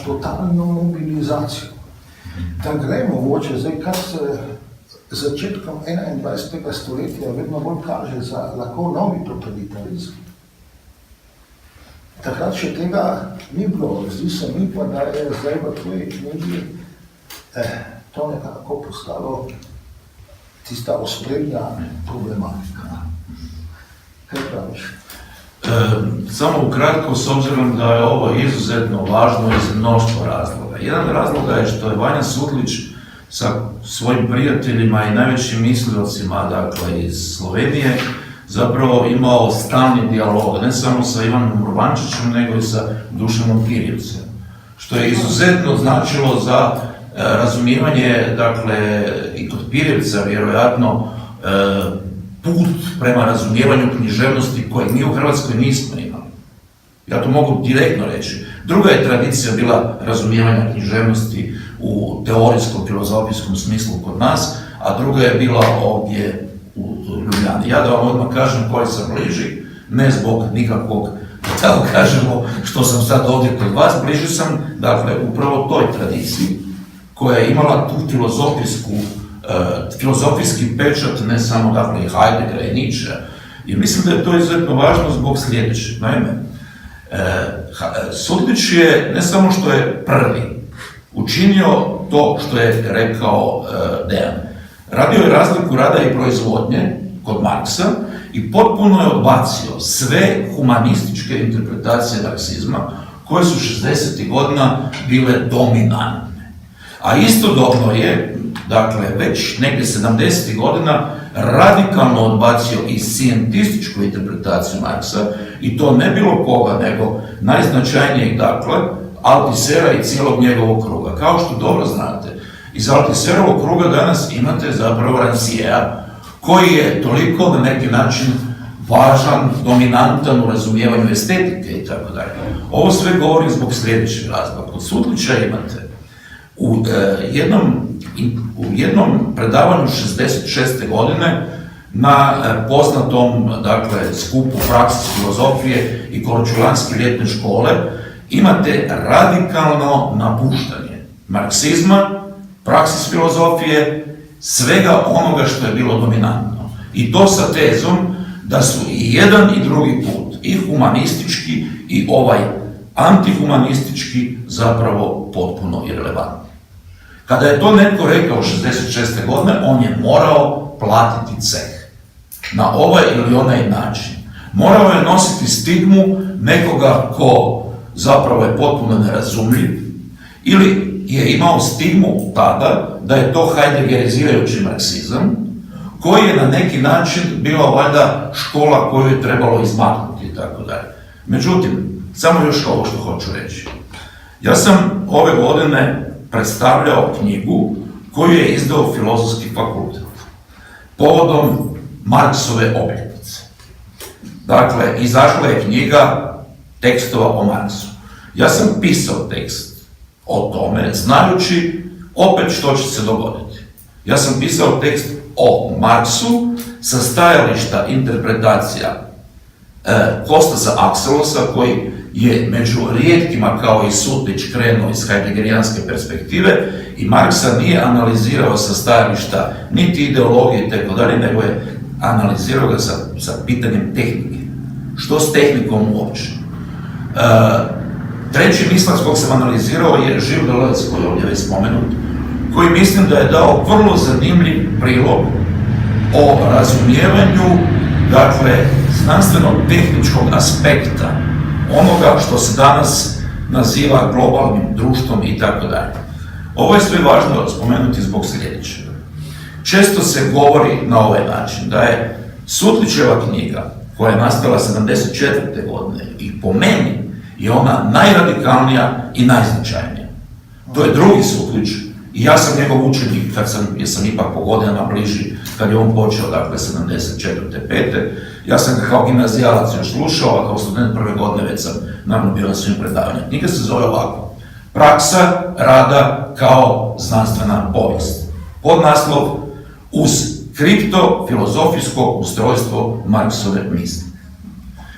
totalno mobilizacijo, da gre mogoče, zdaj kar se začetkom 21. stoletja vedno bolj kaže za lahko novi totalitarizem. Takrat še tega ni bilo, zdi se mi pa, da je zdaj v tvoji knjigi to nekako postalo tista osprednja problematika. Kaj praviš? Samo ukratko, s obzirom da je ovo izuzetno važno iz mnoštva razloga. Jedan razloga je što je Vanja Sutlić sa svojim prijateljima i najvećim mislilcima, dakle iz Slovenije, zapravo imao stalni dijalog, ne samo sa Ivanom Urbančićem, nego i sa Dušanom Kirjevcem, što je izuzetno značilo za razumijevanje, dakle, i kod Pirjevca vjerojatno put prema razumijevanju književnosti koje mi u Hrvatskoj nismo imali. Ja to mogu direktno reći. Druga je tradicija bila razumijevanja književnosti u teorijskom, filozofijskom smislu kod nas, a druga je bila ovdje u Ljubljani. Ja da vam odmah kažem koji sam bliži, ne zbog nikakvog, da tako kažemo, što sam sad ovdje kod vas, bliži sam, dakle, upravo toj tradiciji koja je imala tu filozofijski pečat, ne samo, dakle, i Heideggera i Nietzschea. I mislim da je to izuzetno važno zbog sljedećeg. Naime, Sutlić je, ne samo što je prvi, učinio to što je rekao Dejan. Radio je razliku rada i proizvodnje kod Marksa i potpuno je odbacio sve humanističke interpretacije marksizma koje su 60. godina bile dominantne. A istodobno je, dakle, već negdje 70. godina radikalno odbacio i scijentističku interpretaciju Marksa, i to ne bilo koga, nego najznačajnijeg, dakle, Altisera i cijelog njegovog kruga. Kao što dobro znate, iz Altiserovog kruga danas imate zapravo Rancièra, koji je toliko na neki način važan, dominantan u razumijevanju estetike i tako dalje. Ovo sve govorim zbog sljedećeg razloga. Kod Sutlića imate u jednom predavanju 66. godine na poznatom, dakle, skupu Praksis filozofije i Korčulanske ljetne škole, imate radikalno napuštanje marksizma, Praksis filozofije, svega onoga što je bilo dominantno. I to sa tezom da su i jedan i drugi put, i humanistički i ovaj antihumanistički, zapravo potpuno irelevantni. Kada je to netko rekao 66. godine, on je morao platiti ceh na ovaj ili onaj način. Morao je nositi stigmu nekoga ko zapravo je potpuno nerazumljiv, ili je imao stigmu tada da je to heideggerizirajući marksizam, koji je na neki način bila valjda škola koju je trebalo izmaknuti i tako dalje. Međutim, samo još ovo što hoću reći. Ja sam ove godine predstavljao knjigu koju je izdao Filozofski fakultet povodom Marksove obljetnice. Dakle, izašla je knjiga tekstova o Marksu. Ja sam pisao tekst o tome, znajući opet što će se dogoditi. Ja sam pisao tekst o Marksu sa stajališta interpretacija Kostasa Akselosa, koji je među rijetkima kao i Sutlić krenuo iz heideggerijanske perspektive, i Marksa nije analizirao sa stajališta niti ideologije i tako dalje, nego je analizirao ga sa pitanjem tehnike. Što s tehnikom uopće? Treći mislac kog sam analizirao je Gilles Deleuze, koji je ovdje već spomenut, koji mislim da je dao vrlo zanimljiv prilog o razumijevanju, dakle, znanstveno-tehničkog aspekta onoga što se danas naziva globalnim društvom i tako dalje. Ovo je sve važno spomenuti zbog sljedećeg. Često se govori na ovaj način da je Sutlićeva knjiga, koja je nastala 74. godine, i po meni je ona najradikalnija i najznačajnija. To je drugi Sutlić, i ja sam njegov učenik, jer sam ipak po godinama bliži, kad je on počeo, dakle, 74. 5. Ja sam ga kao gimnazijalac još slušao, a kao student prve godine već sam naravno bio na svim predavanjima. Knjiga se zove ovako: Praksa rada kao znanstvena povijest. Podnaslov: uz kripto-filozofijsko ustrojstvo Marksove misli.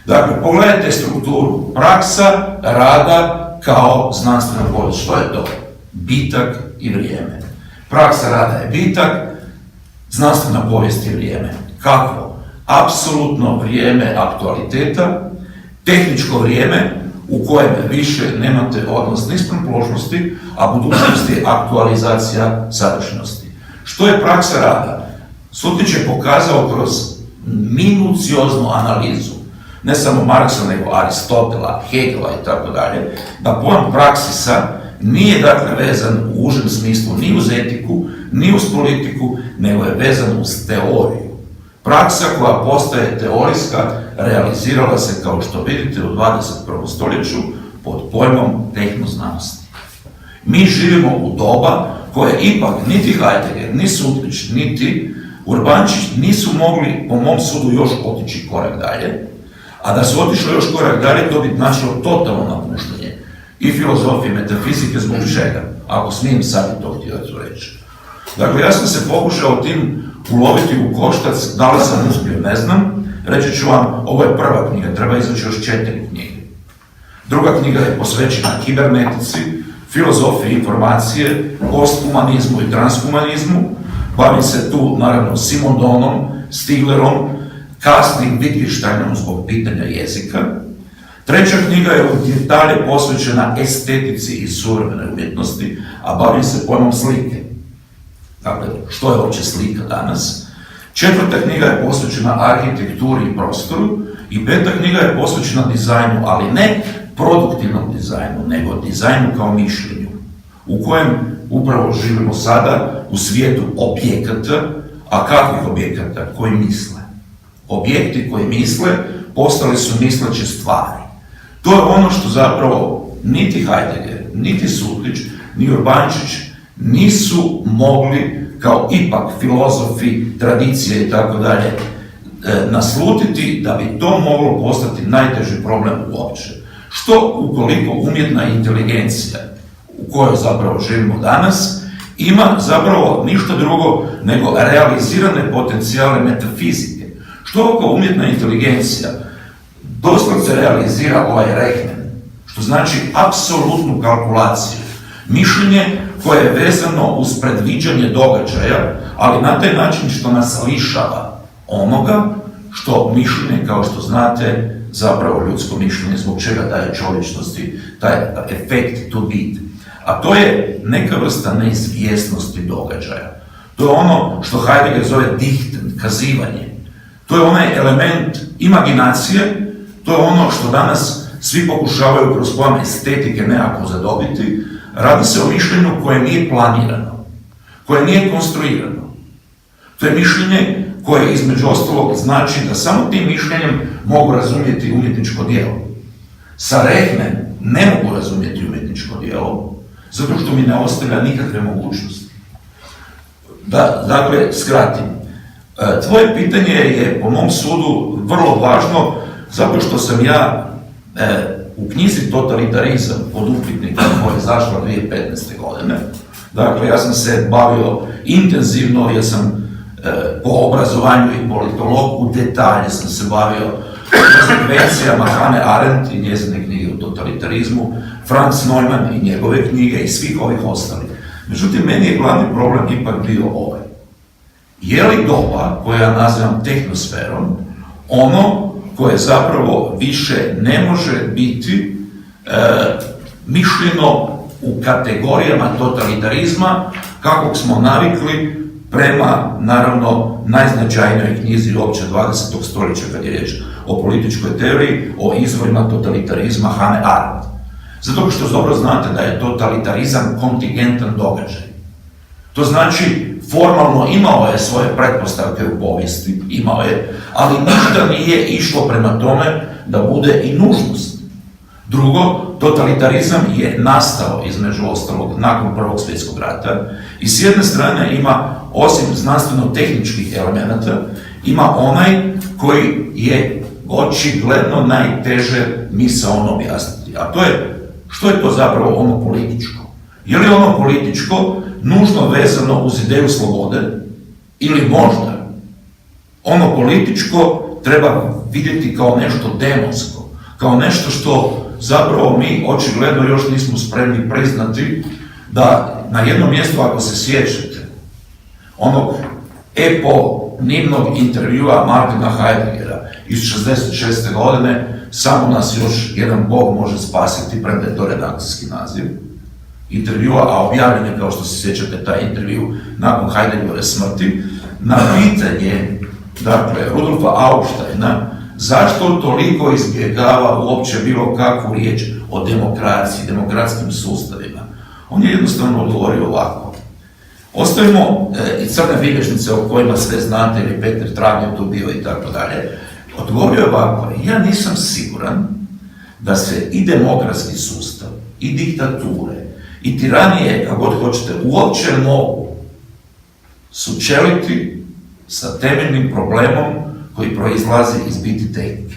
Dakle, pogledajte strukturu: praksa rada kao znanstvena povijest. Što je to? Bitak i vrijeme. Praksa rada je bitak, znanstvena povijest je vrijeme. Kakvo? Apsolutno vrijeme aktualiteta, tehničko vrijeme u kojem više nemate odnos ni spram prošlosti, a budućnost je aktualizacija sadašnjosti. Što je praksa rada? Sutlić je pokazao kroz minucioznu analizu, ne samo Marksa, nego Aristotela, Hegela i tako dalje, da pojam praksisa nije, dakle, vezan u užem smislu ni uz etiku, ni uz politiku, nego je vezan uz teoriju. Praksa koja postaje teorijska realizirala se, kao što vidite, u 21. stoljeću pod pojmom tehnoznanosti. Mi živimo u doba koje ipak niti Heidegger, ni Sutlić, niti Urbančić nisu mogli, po mom sudu, još otići korak dalje, a da su otišli još korak dalje, to bi značilo totalno napuštanje i filozofije, metafizike, zbog čega, ako smijem sad i to htjeti reći. Dakle, ja sam se pokušao tim uloviti u koštac, da li sam uspio, ne znam. Reći ću vam, ovo je prva knjiga, treba izaći još 4 knjige. Druga knjiga je posvećena kibernetici, filozofiji informacije, posthumanizmu i transhumanizmu. Bavim se tu, naravno, Simondonom, Stiglerom, kasnim Wittgensteinom zbog pitanja jezika. Treća knjiga je u detalje posvećena estetici i suvremene umjetnosti, a bavim se pojmom slike. Dakle, što je uopće slika danas? Četvrta knjiga je posvećena arhitekturi i prostoru, i peta knjiga je posvećena dizajnu, ali ne produktivnom dizajnu, nego dizajnu kao mišljenju, u kojem upravo živimo sada u svijetu objekata, A kakvih objekata? Koji misle. Objekti koji misle postali su misleće stvari. To je ono što zapravo niti Heidegger, niti Sutlić, ni Urbančić nisu mogli kao ipak filozofi, tradicije i tako dalje naslutiti da bi to moglo postati najteži problem uopće. Što ukoliko umjetna inteligencija u kojoj zapravo živimo danas ima zapravo ništa drugo nego realizirane potencijale metafizike. Što ako umjetna inteligencija doslovce realizira ovaj rechnen, što znači apsolutnu kalkulaciju, mišljenje koje je vezano uz predviđanje događaja, ali na taj način što nas lišava onoga što mišljenje, kao što znate, zapravo ljudsko mišljenje, zbog čega daje čovječnosti taj efekt to bit. A to je neka vrsta neizvjesnosti događaja. To je ono što Heidegger zove dichten, kazivanje. To je onaj element imaginacije, to je ono što danas svi pokušavaju kroz pojam estetike nekako zadobiti. Radi se o mišljenju koje nije planirano, koje nije konstruirano. To je mišljenje koje između ostalog znači da samo tim mišljenjem mogu razumjeti umjetničko djelo. Sa rechnen ne mogu razumjeti umjetničko djelo, zato što mi ne ostavlja nikakve mogućnosti. Dakle, skratim. Tvoje pitanje je po mom sudu vrlo važno, zato što sam ja u knjizi Totalitarizam pod upitnikom koja je izašla 2015. godine. Dakle, ja sam se bavio intenzivno, ja sam po obrazovanju i politolog, u detalje sam se bavio konsekvencijama Hannah Arendt i njezine knjige o totalitarizmu, Franz Neumann i njegove knjige i svih ovih ostalih. Međutim, meni je glavni problem ipak bio ovaj. Je li doba, koje ja nazivam tehnosferom, ono koje zapravo više ne može biti mišljeno u kategorijama totalitarizma kakvog smo navikli prema, naravno, najznačajnijoj knjizi uopće 20. stoljeća kad je riječ o političkoj teoriji, o izvorima totalitarizma Hannah Arendt. Zato što dobro znate da je totalitarizam kontingentan događaj. To znači, formalno imao je svoje pretpostavke u povijesti, imao je, ali ništa nije išlo prema tome da bude i nužnost. Drugo, totalitarizam je nastao, između ostalog, nakon Prvog svjetskog rata i s jedne strane ima, osim znanstveno-tehničkih elemenata, ima onaj koji je očigledno najteže misaono objasniti. A to je, što je to zapravo ono političko? Je li ono političko nužno vezano uz ideju slobode ili možda ono političko treba vidjeti kao nešto demonsko, kao nešto što zapravo mi očigledno još nismo spremni priznati, da na jednom mjestu, ako se sjećate, onog eponimnog intervjua Martina Heideggera iz 66. godine, samo nas još jedan Bog može spasiti, premda je to redakcijski naziv intervjua, a objavljen je, kao što se sjećate, taj intervju nakon Heideggerove smrti, na pitanje, dakle, Rudolfa Augsteina, zašto toliko izbjegava uopće bilo kakvu riječ o demokraciji, demokratskim sustavima. On je jednostavno odgovorio ovako. Ostavimo i crne bilježnice o kojima sve znate, ili Peter Trag je tu bio i tako dalje. Odgovorio je ovako, ja nisam siguran da se i demokratski sustav, i diktature, i tiranije, kako god hoćete, uopće mogu sučeliti sa temeljnim problemom koji proizlazi iz biti tehnike.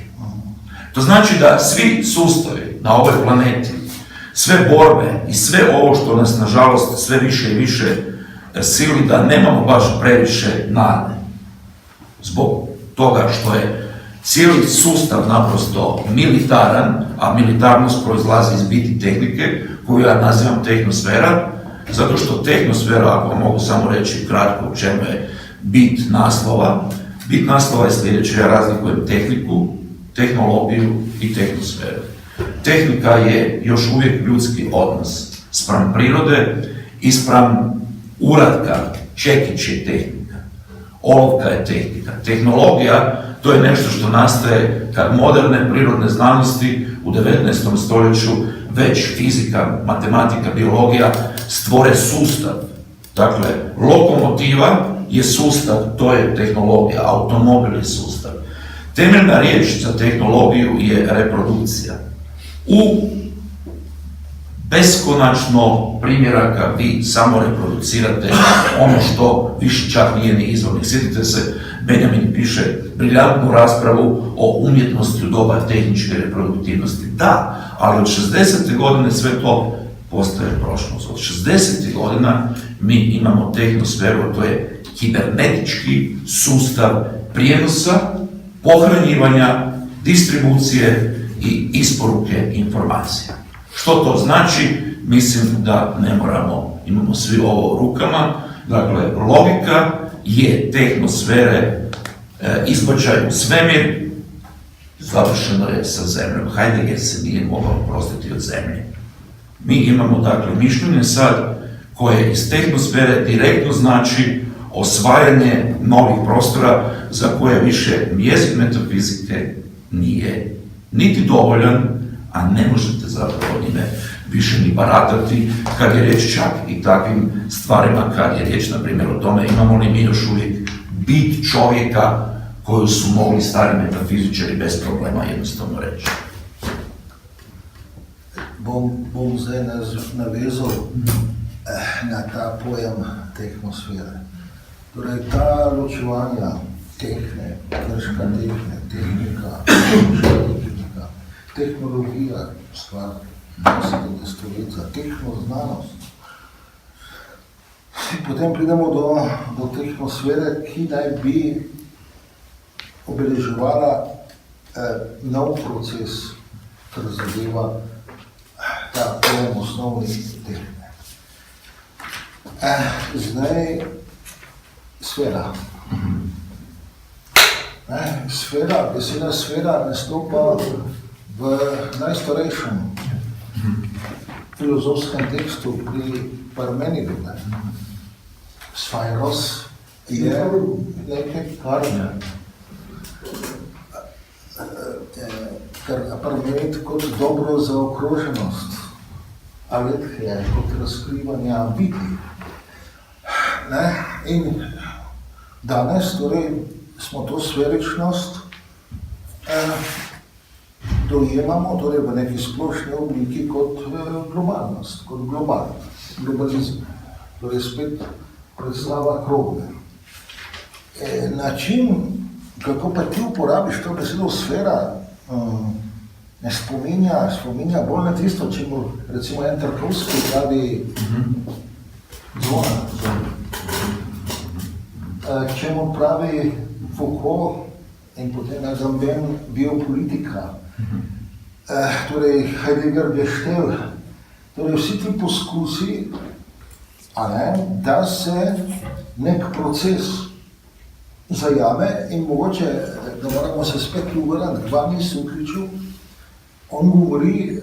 To znači da svi sustavi na ovoj planeti, sve borbe i sve ovo što nas, nažalost, sve više i više sili da nemamo baš previše nade. Zbog toga što je cijeli sustav naprosto militaran, a militarnost proizlazi iz biti tehnike, koju ja nazivam tehnosfera, zato što tehnosfera, ako mogu samo reći kratko u čemu je bit naslova, bit naslova je sljedeće, ja razlikujem tehniku, tehnologiju i tehnosferu. Tehnika je još uvijek ljudski odnos spram prirode i spram uratka. Čekić je tehnika, olovka je tehnika. Tehnologija, to je nešto što nastaje kad moderne prirodne znanosti u 19. stoljeću, već fizika, matematika, biologija, stvore sustav. Dakle, lokomotiva je sustav, to je tehnologija, automobil je sustav. Temeljna riječ za tehnologiju je reprodukcija. U beskonačno primjeraka vi samo reproducirate ono što više čak nije ni izvornik. Sjetite se, Benjamin piše briljantnu raspravu o umjetnosti u doba tehničke reproduktivnosti. Da, ali od 60. godine sve to postaje prošlost. Od 60. godina mi imamo tehnosferu, to je kibernetički sustav prijenosa, pohranjivanja, distribucije i isporuke informacija. Što to znači? Mislim da ne moramo, imamo svi ovo u rukama. Dakle, logika je tehnosfere izbačaj u svemir, završeno je sa zemljom. Heidegger se nije mogao oprostiti od zemlje. Mi imamo, dakle, mišljenje sad koje iz tehnosfere direktno znači osvajanje novih prostora za koje više jezik metafizike nije niti dovoljan, a ne možete zapravo njime više ni baratati kad je riječ čak i takvim stvarima, kad je riječ, na primjer, o tome imamo li mi još uvijek bit čovjeka koju su mogli stari metafizičari bez problema jednostavno reći. Bom zdaj navezal na ta pojem tehnosfere. Torej, ta ločevanja tehne, krška tehne, tehnika, tehnika, tehnologija, stvar 20. stoletja, tehnoznanost. Potem pridemo do tehnosfere, ki naj bi obeleževala nov proces, kar zadeva ta pojem osnovni tehne. Zdaj, sfera. Sfera, beseda sfera nastopa v najstarejšem filozofskem tekstu pri Parmenidu. Sfairos je nekaj, kar Parmenid kot dobro zaokroženost, alethe, kot razkrivanja vidi. In danes torej smo to sferičnost dojemamo torej v neki splošni obliki kot globalnost, kot globalizem. Torej spet predstava krogle. Način, kako pa ti uporabiš to besedo sfera, ne spominja bolj na tisto, če mu recimo en Tarkovski pravi zvona, če mu pravi Foucault in potem Agamben biopolitika, torej Heidegger Gestell, torej vsi ti poskusi, da se nek proces zajame in mogoče, da moramo se spet vrniti k Vani Sukliču, on govori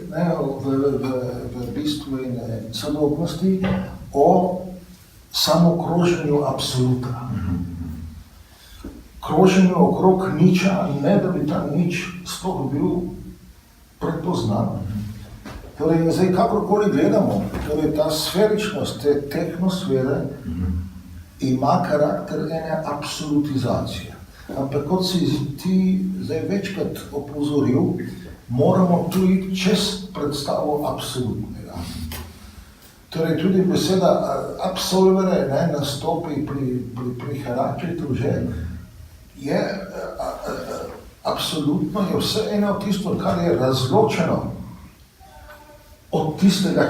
v bistvu in sodobnosti o samokroženju absoluta. Kroženju okrog niča, ne da bi ta nič sploh bil prepoznan. Torej, zdaj, kakorkoli gledamo, torej ta sferičnost, te tehnosfere ima karakter ene absolutizacije. Ampak kot si ti zdaj večkrat opozoril, moramo tu iti čez predstavo absolutnega. Torej, tudi beseda absolvere nastopi pri Heraklitu že, je absolutno, je vse eno tisto, kar je razločeno od tistega,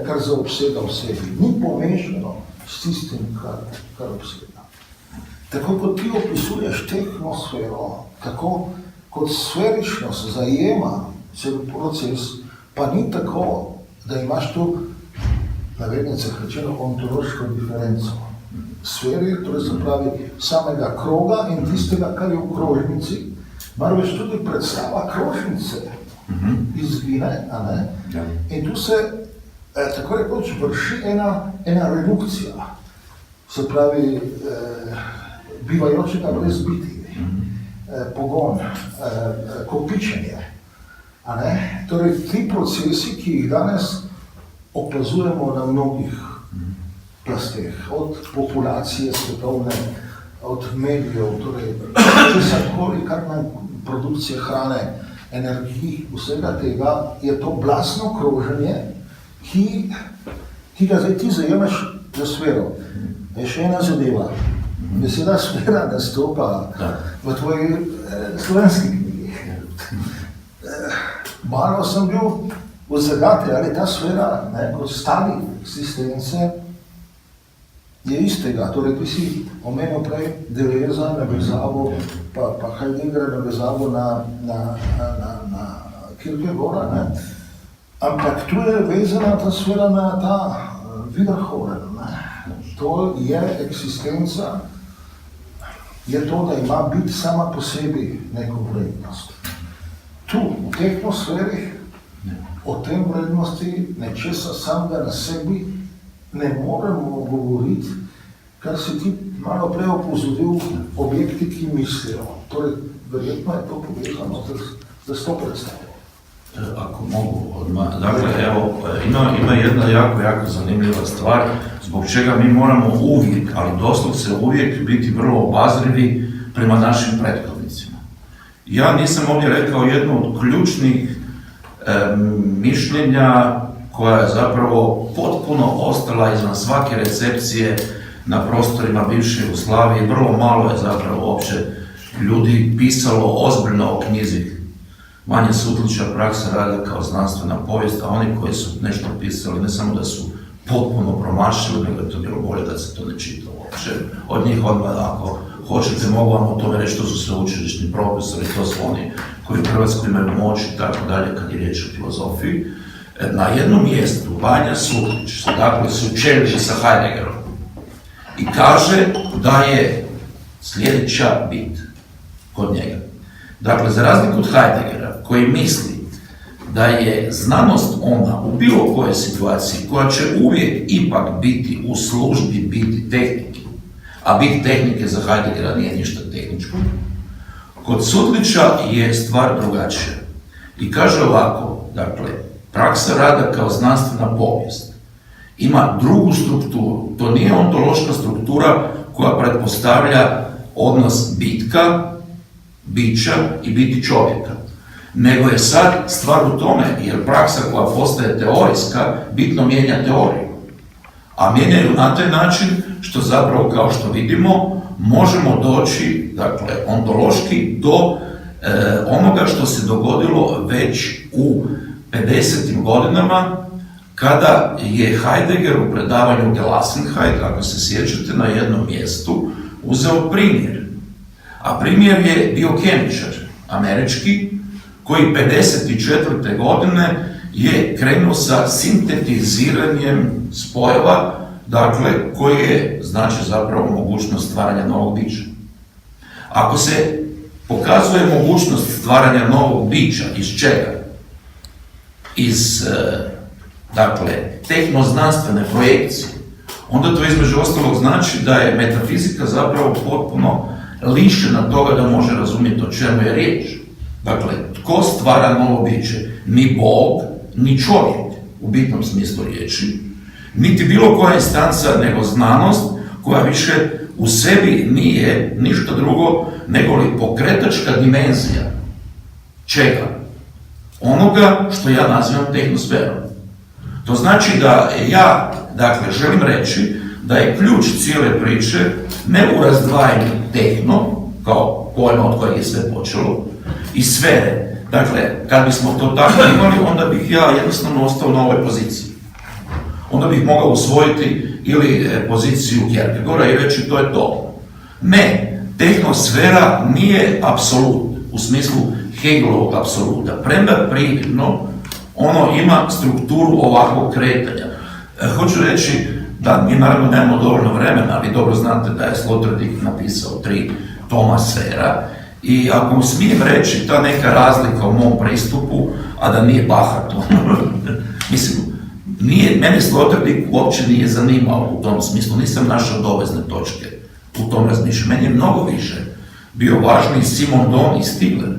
kar zaobsega v sebi. Ni pomešano s tistim, kar obsega. Tako kot ti opisuješ tehnosfero, tako kot sferičnost zajema cel proces, pa ni tako, da imaš tu navednicah rečeno ontološko diferenco. Sferi, torej se pravi samega kroga in tistega, kar je v krožnici, marveč tudi predstava krožnice izgine, in tu se tako rekoč vrši ena redukcija, se pravi bivajočega brez biti, pogon, kopičenje. Torej ti procesi, ki jih danes opazujemo na mnogih plasteh, od populacije svetovne, od medijev, torej česarkoli, kar nam produkcija hrane, energij, vsega tega, je to blasno kroženje, ki ga zdaj ti zajemaš za sfero. Je še ena zadeva. Beseda sfera nastopa v tvoji slovenski knjigi. Malo sem bil v zagati, ali ta sfera, kot stari eksistence, je istega. Torej, ti si omenil prej Deleuza, navezavo, pa Heideggera navezavo na Kierkegaarda, ne? Ampak tu je vezana ta sfera na ta Wiederholen, ne? To je eksistenca, je to, da ima biti sama po sebi neko vrednost. Tu, v tej atmosferi, o tem vrednosti nečesa samega na sebi ne moremo govoriti, kar si ti malo prej opozoril, objekti, ki mislijo. Torej, verjetno je to povezano z to predstavo. Ako mogu odmah. Dakle, evo, ima jedna jako zanimljiva stvar, zbog čega mi moramo uvijek, ali doslovce uvijek biti vrlo obazrivi prema našim prethodnicima. Ja nisam ovdje rekao jednu od ključnih mišljenja koja je zapravo potpuno ostala izvan svake recepcije na prostorima bivše Jugoslavije. Vrlo malo je zapravo uopće ljudi pisalo ozbiljno o knjizi Vanje Sutlića, Praksa rada kao znanstvena povijest, a oni koji su nešto pisali, ne samo da su potpuno promašili, nego je to bilo bolje da se to ne čita uopće. Od njih odmah, ako hoćete, mogu vam o tome reći, to su sveučilišni profesori, to su oni koji u Hrvatskoj imaju moć i tako dalje, kad je riječ o filozofiji. Na jednom mjestu Vanja Sutlić, dakle, sučelio sa Heideggerom i kaže da je sljedeća bit kod njega. Dakle, za razliku od Heideggera, koji misli da je znanost ona u bilo kojoj situaciji koja će uvijek ipak biti u službi biti tehnike, a bit tehnike za Heideggera nije ništa tehničko, kod Sutlića je stvar drugačija. I kaže ovako, dakle, praksa rada kao znanstvena povijest ima drugu strukturu. To nije ontološka struktura koja pretpostavlja odnos bitka, bića i biti čovjeka. Nego je sad stvar u tome, jer praksa koja postaje teorijska bitno mijenja teoriju. A mijenjaju na taj način što zapravo, kao što vidimo, možemo doći, dakle, ontološki do onoga što se dogodilo već u 50. godinama, kada je Heidegger u predavanju Gelassenheit, ako se sjećate, na jednom mjestu uzeo primjer. A primjer je biokemičar američki, koji 54. godine je krenuo sa sintetiziranjem spojeva, dakle, koji je, znači, zapravo mogućnost stvaranja novog bića. Ako se pokazuje mogućnost stvaranja novog bića, iz čega? Iz, dakle, tehnoznanstvene projekcije, onda to između ostalog znači da je metafizika zapravo potpuno lišena toga da može razumjeti o čemu je riječ. Dakle, tko stvara novo biće? Ni Bog, ni čovjek, u bitnom smislu riječi, niti bilo koja instanca, nego znanost, koja više u sebi nije ništa drugo nego li pokretačka dimenzija. Čega? Onoga što ja nazivam tehnosferom. To znači da ja, dakle, želim reći da je ključ cijele priče ne u razdvajanju tehno, kao pojma od kojeg je sve počelo, i sfere. Dakle, kad bismo to tako imali, onda bih ja jednostavno ostao na ovoj poziciji. Onda bih mogao usvojiti ili poziciju Kierkegaarda i reći to je to. Ne, tehnosfera nije apsolut, u smislu Hegelovog apsoluta. Premda prividno, ono ima strukturu ovakvog kretanja. Hoću reći da mi naravno nemamo dovoljno vremena, vi dobro znate da je Sloterdijk napisao 3 toma sfera, i ako mu smijem reći ta neka razlika u mom pristupu, a da nije bahato, mislim, mene Sloterdijk uopće nije zanimao u tom smislu, nisam našao dovezne točke u tom razmišljanju. Meni je mnogo više bio važniji Simondon i Stigler,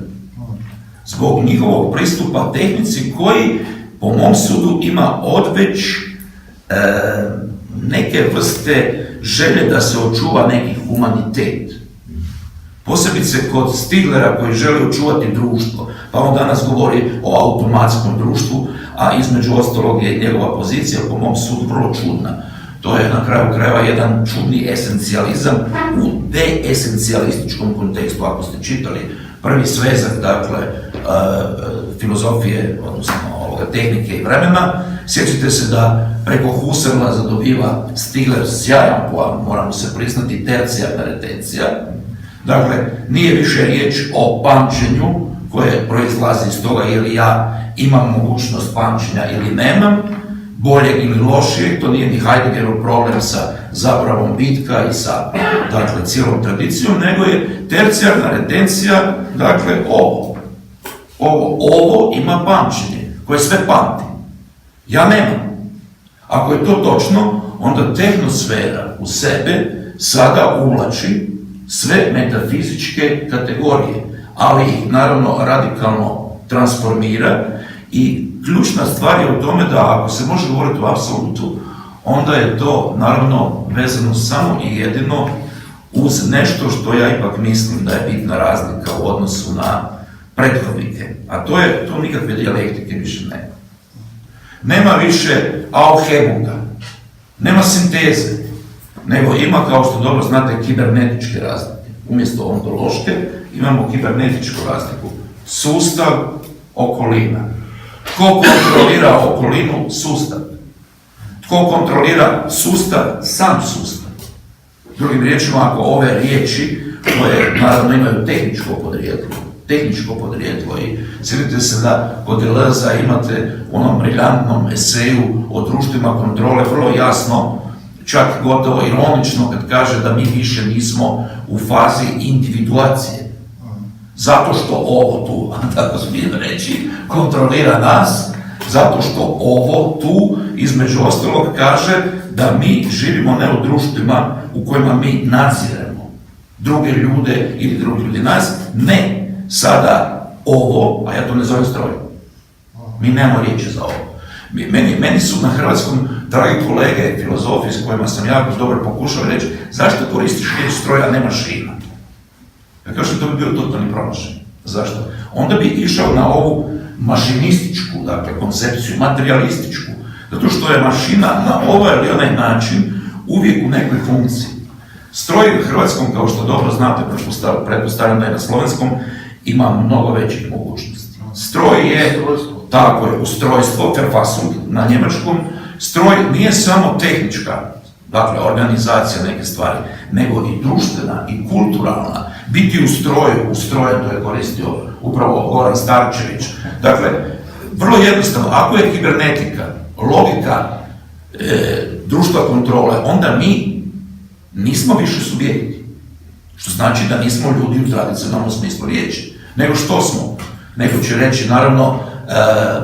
zbog njihovog pristupa tehnici koji, po mom sudu, ima odveć neke vrste želje da se očuva neki humanitet. Posebice kod Stiglera koji želi očuvati društvo, pa on danas govori o automatskom društvu, a između ostalog je njegova pozicija po mom sudu vrlo čudna. To je na kraju krajeva jedan čudni esencijalizam u deesencijalističkom kontekstu. Ako ste čitali prvi svezak, dakle, filozofije, odnosno tehnike i vremena, sjećate se da preko Husserla zadobiva Stigler sjajan pojam, moramo se priznati, tercijarna retencija. Dakle, nije više riječ o pamćenju koje proizlazi iz toga je li ja imam mogućnost pamćenja ili nemam, boljeg ili lošijeg, to nije ni Heideggerov problem sa zaboravom bitka i sa, dakle, cijelom tradicijom, nego je tercijarna retencija, dakle, ovo ima pamćenje, koje sve pamti. Ja nemam. Ako je to točno, onda tehnosfera u sebe sada uvlači sve metafizičke kategorije, ali ih naravno radikalno transformira i ključna stvar je u tome da ako se može govoriti o apsolutu, onda je to naravno vezano samo i jedino uz nešto što ja ipak mislim da je bitna razlika u odnosu na prethodnike, a to je to nikakve dijalektike više nema. Nema više Aufhebunga, nema sinteze, nego ima, kao što dobro znate, kibernetičke razlike. Umjesto ontološke imamo kibernetičku razliku. Sustav, okolina. Tko kontrolira okolinu? Sustav. Tko kontrolira sustav? Sam sustav. Drugim riječima, ako ove riječi, koje naravno imaju tehničko podrijetlo i sjetite se da kod Deleuza imate u onom briljantnom eseju o društvima kontrole vrlo jasno, čak gotovo ironično kad kaže da mi više nismo u fazi individuacije. Zato što ovo tu, tako smijem reći, kontrolira nas, zato što ovo tu, između ostalog, kaže da mi živimo ne u društvima u kojima mi nadziremo druge ljude ili drugi ljudi nas, ne. Sada ovo, a ja to ne zovem stroj, mi nemamo riječi za ovo. Meni su na hrvatskom dragi kolege, filozofi s kojima sam jako dobro pokušao reći, zašto koristiš riječ stroj, a ne mašina? Ja kažem, to bi bio totalni promašaj. Zašto? Onda bi išao na ovu mašinističku, dakle, koncepciju, materialističku, zato što je mašina na ovaj ili onaj način uvijek u nekoj funkciji. Stroj u hrvatskom, kao što dobro znate, pretpostavljam da je na slovenskom, ima mnogo većih mogućnosti. Stroj je, tako je, ustrojstvo, Verfassung na njemačkom, stroj nije samo tehnička, dakle, organizacija neke stvari, nego i društvena i kulturalna. Biti u stroju, to je koristio upravo Goran Starčević. Dakle, vrlo jednostavno, ako je kibernetika, logika društva kontrole, onda mi nismo više subjekti. Što znači da nismo ljudi u tradicionalnom smislu riječi. Nego što smo? Neko će reći, naravno,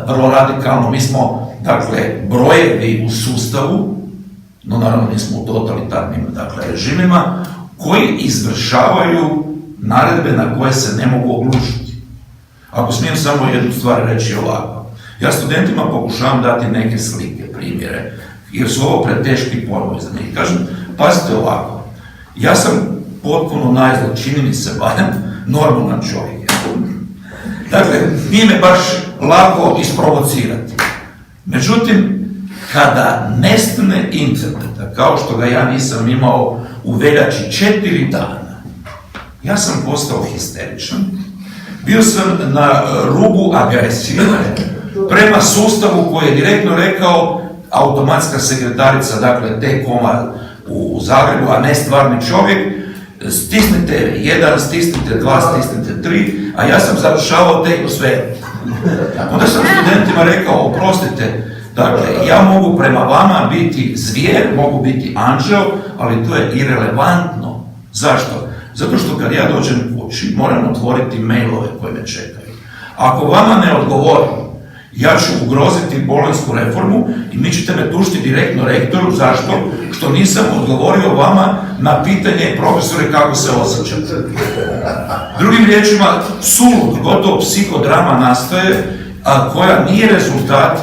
vrlo radikalno, mi smo, dakle, brojevi u sustavu, no naravno nismo u totalitarnim, dakle, režimima, koji izvršavaju naredbe na koje se ne mogu oglušiti. Ako smijem samo jednu stvar reći ovako. Ja studentima pokušavam dati neke slike, primjere, jer su ovo preteški pojmovi za njih. Kažem, pazite ovako, ja sam potpuno najzad, čini mi se barem, normalan čovjek. Dakle, nije me baš lako isprovocirati. Međutim, kada nestane interneta, kao što ga ja nisam imao u veljači 4 dana, ja sam postao histeričan, bio sam na rubu agresije prema sustavu koji je direktno rekao automatska sekretarica, dakle T-Koma u Zagrebu, a ne stvarni čovjek, stisnite 1, stisnite 2, stisnite 3, a ja sam završavao tehnosferu. Onda sam studentima rekao, oprostite, dakle, ja mogu prema vama biti zvijer, mogu biti anđeo, ali to je irelevantno. Zašto? Zato što kad ja dođem kući, moram otvoriti mailove koje me čekaju. Ako vama ne odgovorim, ja ću ugroziti bolonjsku reformu i mi ćete me tužiti direktno rektoru. Zašto? Što nisam odgovorio vama na pitanje, profesore, kako se osjećate. Drugim riječima, sulud, gotovo psihodrama nastaje, a koja nije rezultat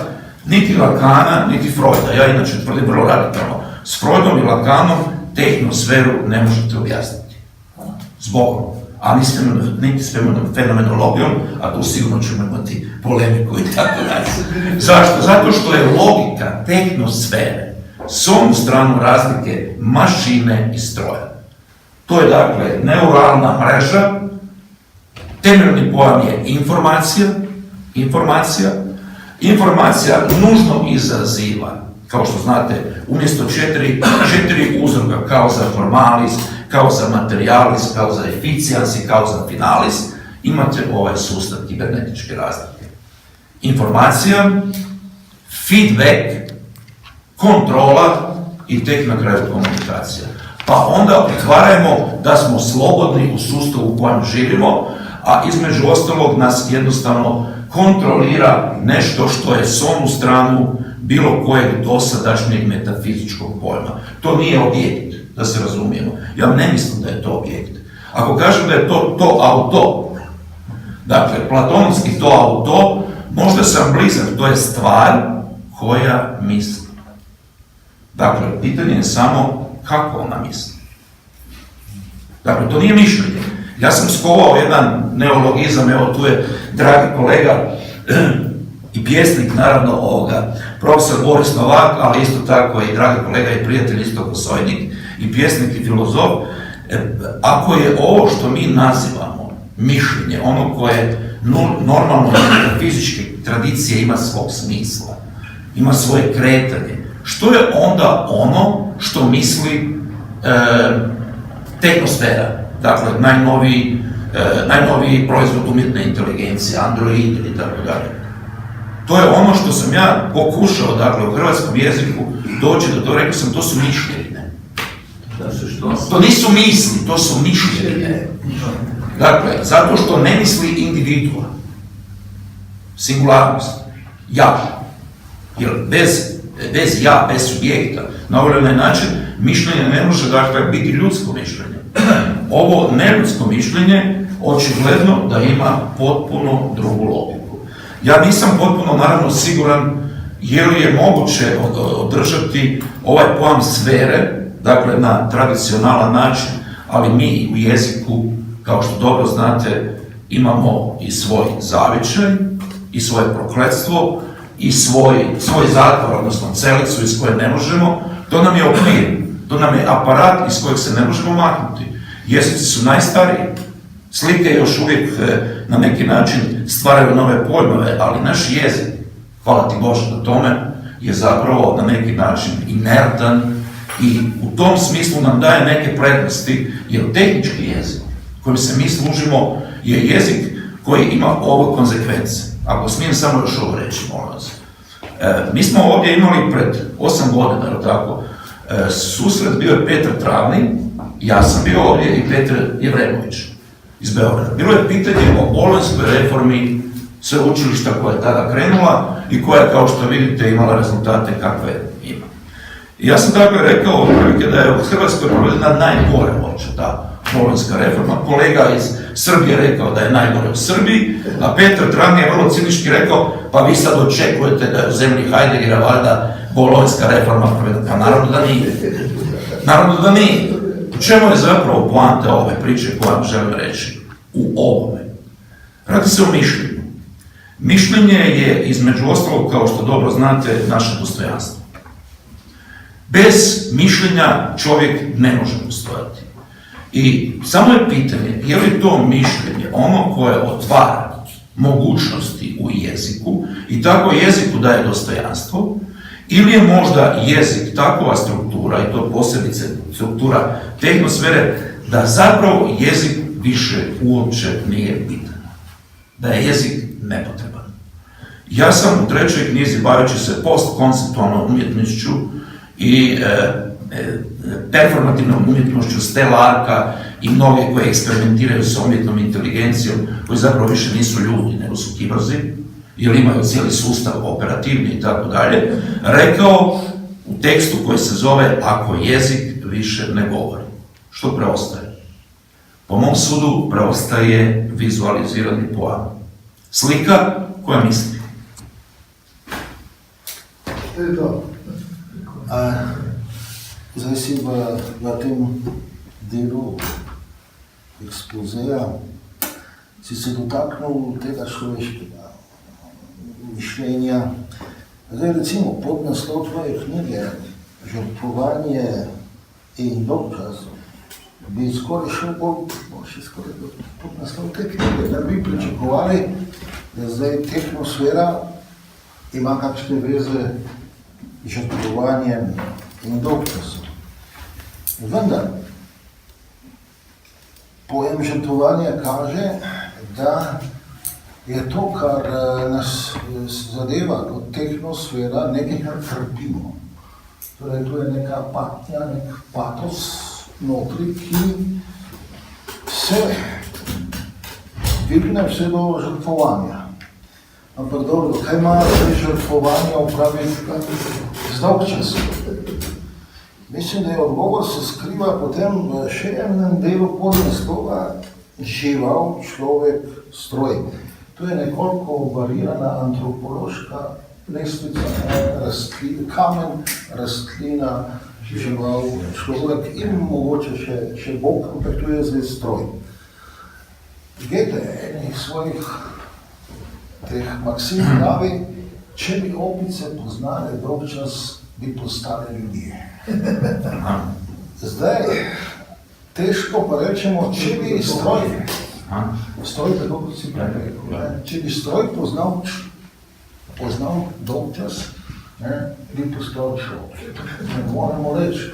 niti Lacana, niti Freuda. Ja inače tvrdim vrlo radikalno. S Freudom i Lacanom tehnosferu ne možete objasniti. Zbogom. A niti s fenomenologijom, a tu sigurno ćemo imati polemiku i tako dalje. Zašto? Zato što je logika tehnosfere s ovom stranu razlike mašine i stroja. To je dakle neuralna mreža, temeljni pojam je informacija nužno izaziva, kao što znate, umjesto četiri uzroka, kao za formalis, kao za materialis, kao za efficiency, kao za finalis, imate ovaj sustav kibernetičke razlike. Informacija, feedback, kontrola i tek na kraju komunikacija. Pa onda otvarajmo da smo slobodni u sustavu u kojem živimo, a između ostalog nas jednostavno kontrolira nešto što je s onu stranu bilo kojeg dosadašnjeg metafizičkog pojma. To nije objekt, da se razumijemo. Ja ne mislim da je to objekt. Ako kažem da je to auto, dakle, platonski to auto, možda sam blizak, to je stvar koja misli. Dakle, pitanje je samo kako ona misli. Dakle, to nije mišljenje. Ja sam skovao jedan neologizam, evo tu je dragi kolega i pjesnik, naravno, profesor Boris Novak, ali isto tako i dragi kolega i prijatelj Isto Kosojnik, i pjesnik i filozof. Ako je ovo što mi nazivamo mišljenje, ono koje normalno fizičke tradicije ima svog smisla, ima svoje kretanje, što je onda ono što misli tehnosfera, dakle najnoviji proizvod umjetne inteligencije, Android i tako dalje. To je ono što sam ja pokušao, dakle, u hrvatskom jeziku doći do toga, rekao sam, to su mišljenje. To nisu misli, to su mišljenje. Dakle, zato što ne misli individua. Singularnost. Ja. Jer bez ja, bez subjekta, na ovaj način, mišljenje ne može, dakle, biti ljudsko mišljenje. Ovo neljudsko mišljenje očigledno da ima potpuno drugu logiku. Ja nisam potpuno, naravno, siguran je li je moguće održati ovaj pojam sfere, dakle, na tradicionalan način, ali mi u jeziku, kao što dobro znate, imamo i svoj zavičaj, i svoje prokletstvo, i svoj zatvor, odnosno celicu iz koje ne možemo. To nam je okvir, to nam je aparat iz kojeg se ne možemo maknuti. Jezici su najstariji, slike još uvijek na neki način stvaraju nove pojmove, ali naš jezik, hvala ti Bože na tome, je zapravo na neki način inertan i u tom smislu nam daje neke prednosti, jer tehnički jezik kojim se mi služimo je jezik koji ima ove konsekvence. Ako smijem samo još ovo reći, molim vas. Mi smo ovdje imali pred 8 godina, tako, susret bio je Petar Travni, ja sam bio ovdje i Petar Jevremović iz Beograda. Bilo je pitanje o bolonjskoj reformi sveučilišta koja je tada krenula i koja, kao što vidite, imala rezultate kakve ima. I ja sam tako rekao otprilike da je u Hrvatskoj provedena najgore uopće ta bolonjska reforma. Kolega iz Srbije rekao da je najgore u Srbiji, a Petar Travni je vrlo cinički rekao, pa vi sad očekujete da je u zemlji Heideggera valjda bolonjska reforma provedena. Pa naravno da nije. Naravno da nije. U čemu je zapravo poanta ove priče koju vam želim reći? U ovome. Radi se o mišljenju. Mišljenje je, između ostalog, kao što dobro znate, naše dostojanstvo. Bez mišljenja čovjek ne može postojati. I samo je pitanje, je li to mišljenje ono koje otvara mogućnosti u jeziku i tako jeziku daje dostojanstvo, ili je možda jezik takova struktura, i to posebice struktura tehnosfere, da zapravo jezik više uopće nije bitan. Da je jezik nepotreban. Ja sam u 3. knjizi, baveći se postkonceptualnom umjetnošću i performativnom umjetnošću Stelarka i mnoge koje eksperimentiraju sa umjetnom inteligencijom, koji zapravo više nisu ljudi, nego su kiborzi, jer imaju cijeli sustav operativni i tako dalje, rekao u tekstu koji se zove Ako jezik više ne govori. Što preostaje? Po mom sudu preostaje vizualizirani pojam. Slika koja misli. zdaj si v tem delu ekspozeja si se dotaknil tega človeškega mišljenja. Zdaj recimo podnaslov tvoje knjige Žrtvovanje in dolgčas bi skoraj šel bolj podnaslov te knjige, da bi pričakovali, da zdaj tehnosfera ima kakšne veze z žrtvovanjem in dolgčasom. Vendar pojem žrtvovanja kaže, da je to, kar nas zadeva kot tehnosfera, nekaj, kar trpimo. Torej, to je neka patnja, nek patos notri, ki se dvigne vse do žrtvovanja. Ampak dobro, kaj ima žrtvovanje opraviti z dolgčasom? Mislim, da je odgovor se skriva potem v še enem delu podnaslova žival, človek, stroj. To je nekoliko varirana antropološka lestvica, kamen, rastlina, žival, človek in mogoče še Bog, ampak to je zdaj stroj. Glejte, enih svojih teh maksim pravi, če bi opice poznali dolgčas, bi postali ljudje. Zdaj, težko pa rečemo, če bi stroj, tako kot si prej rekel, če bi stroj poznal dolgčas, bi postal človek. Ne moremo reči.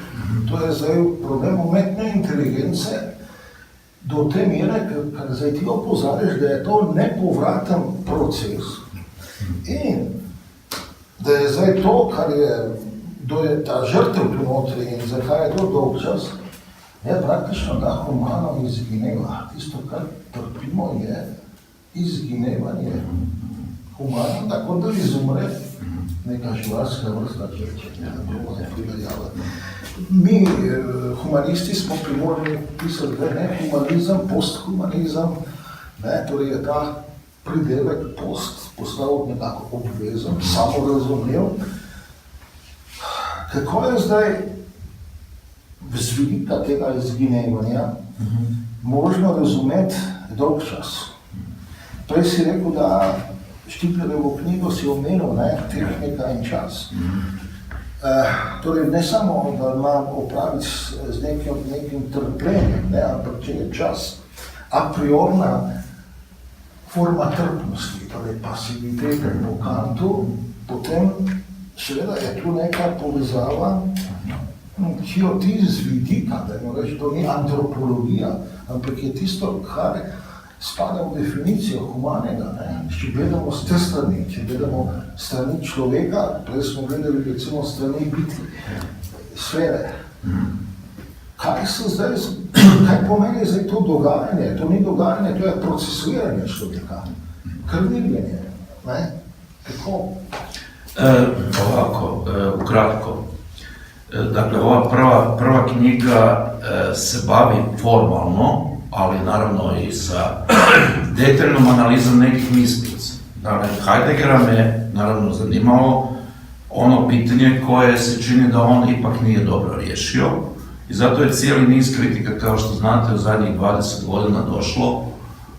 To je zdaj problem umetne inteligence do te mere, ker zdaj ti opozarjaš, da je to nepovraten proces. In da je zdaj to, kar je, kdo je ta žrtev tu notri in zakaj je to dolgčas, je praktično, da humano izgineva. Tisto, kar trpimo, je izginevanje. Humano, tako da izumre neka živalska vrsta, če ne bomo primerjavati. Mi, humanisti, smo primorani pisati, da je humanizem, posthumanizem, torej je ta pridelek post postal nekako obvezen, samorazumljiv. Kako je zdaj z vidika tega izginevanja možno razumeti dolgčas? Prej si rekel, da Štiplerjevo knjigo si omenil, tehnika in čas. Torej, ne samo, da ima opraviti z nekim trpljenjem, ampak če je čas a priorna forma trpnosti, torej pasivitete po Kantu, potem seveda je tu neka povezava, ki jo ti z vidika, da jim reči, to ni antropologija, ampak je tisto, kar spada v definicijo humanega, če gledamo s te strani, če gledamo strani človeka, prej smo gledali recimo strani biti, sfere. Kaj pomeni zdaj to dogajanje? To ni dogajanje, to je procesuiranje človeka, krvniljenje, kako? Ovako, ukratko. Dakle, ova prva knjiga se bavi formalno, ali naravno i sa detaljnom analizom nekih mislica. Dakle, Heideggera me naravno zanimalo ono pitanje koje se čini da on ipak nije dobro riješio i zato je cijeli niz kritika, kao što znate, u zadnjih 20 godina došlo.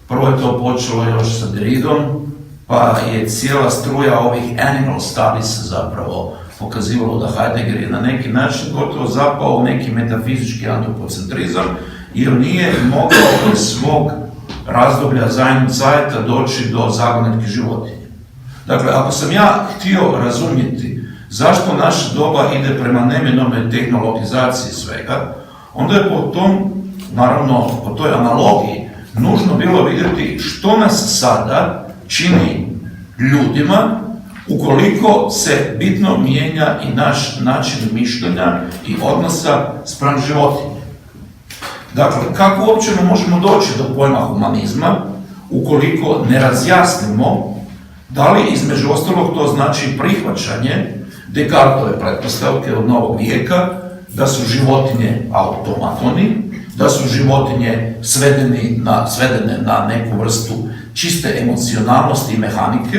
Prvo je to počelo još sa Derridom, pa je cijela struja ovih animal studies zapravo pokazivalo da Heidegger je na neki način gotovo zapao u neki metafizički antropocentrizam, jer nije mogao iz svog razdoblja Zajta doći do zagonetke životinje. Dakle, ako sam ja htio razumjeti zašto naša doba ide prema neminovnoj tehnologizaciji svega, onda je po tom, naravno, po toj analogiji, nužno bilo vidjeti što nas sada čini ljudima ukoliko se bitno mijenja i naš način mišljenja i odnosa spram životinje. Dakle, kako uopće možemo doći do pojma humanizma ukoliko ne razjasnimo da li između ostalog to znači prihvaćanje Descartove pretpostavke od novog vijeka da su životinje automatoni, da su životinje svedene na neku vrstu čiste emocionalnosti i mehanike,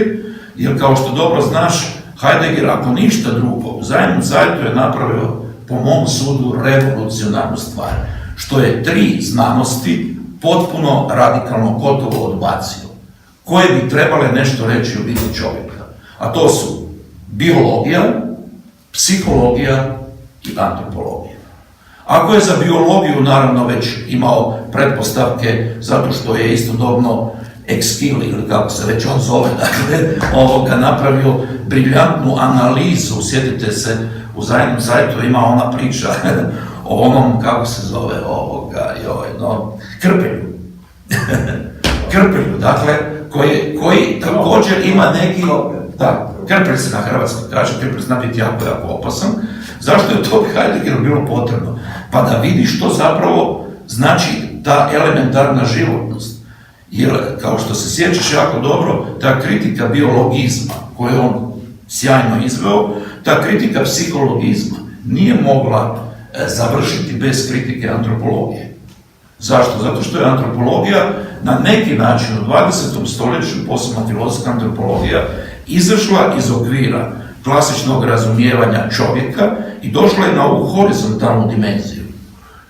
jer kao što dobro znaš, Heidegger, ako ništa drugo, u Zajtu je napravio po mom sudu, revolucionarnu stvar, što je 3 znanosti potpuno radikalno gotovo odbacio, koje bi trebale nešto reći o biti čovjeka. A to su biologija, psihologija i antropologija. Ako je za biologiju naravno već imao pretpostavke zato što je istodobno Exkill, ili kako se već on zove, dakle, napravio briljantnu analizu, sjetite se, u zadnjem sajtu ima ona priča o onom, kako se zove, Krpelju. Krpelju, dakle, koji također ima neki... Da, Krpelj se na hrvatski kaže, Krpelj zna biti jako, jako opasan. Zašto je to Heideggeru bilo potrebno? Pa da vidi što zapravo znači ta elementarna životnost. Jer, kao što se sjećaš jako dobro, ta kritika biologizma koju je on sjajno izveo, ta kritika psihologizma nije mogla završiti bez kritike antropologije. Zašto? Zato što je antropologija na neki način u 20. stoljeću, posebno filozofska antropologija, izašla iz okvira klasičnog razumijevanja čovjeka i došla je na ovu horizontalnu dimenziju.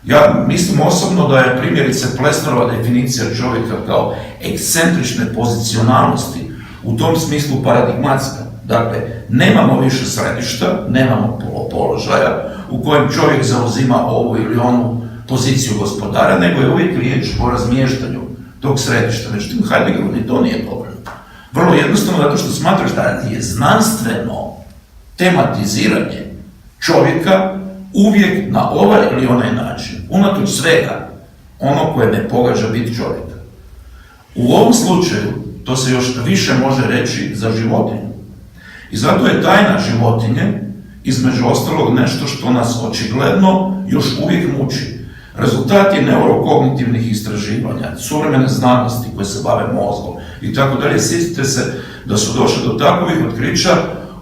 Ja mislim osobno da je primjerice Plessnerova definicija čovjeka kao ekscentrične pozicionalnosti u tom smislu paradigmatska. Dakle, nemamo više središta, nemamo položaja u kojem čovjek zauzima ovu ili onu poziciju gospodara, nego je uvijek riječ o razmještanju tog središta. Međutim, Heideggeru ni to nije dovoljno. Vrlo jednostavno zato što smatraš da je znanstveno tematiziranje čovjeka uvijek na ovaj ili onaj način, unatoč svega, ono koje ne pogađa biti čovjeka. U ovom slučaju, to se još više može reći za životinju. I zato je tajna životinje, između ostalog, nešto što nas očigledno još uvijek muči. Rezultat je neurokognitivnih istraživanja, suvremene znanosti koje se bave mozgom i tako dalje. Sjetite se da su došli do takovih otkrića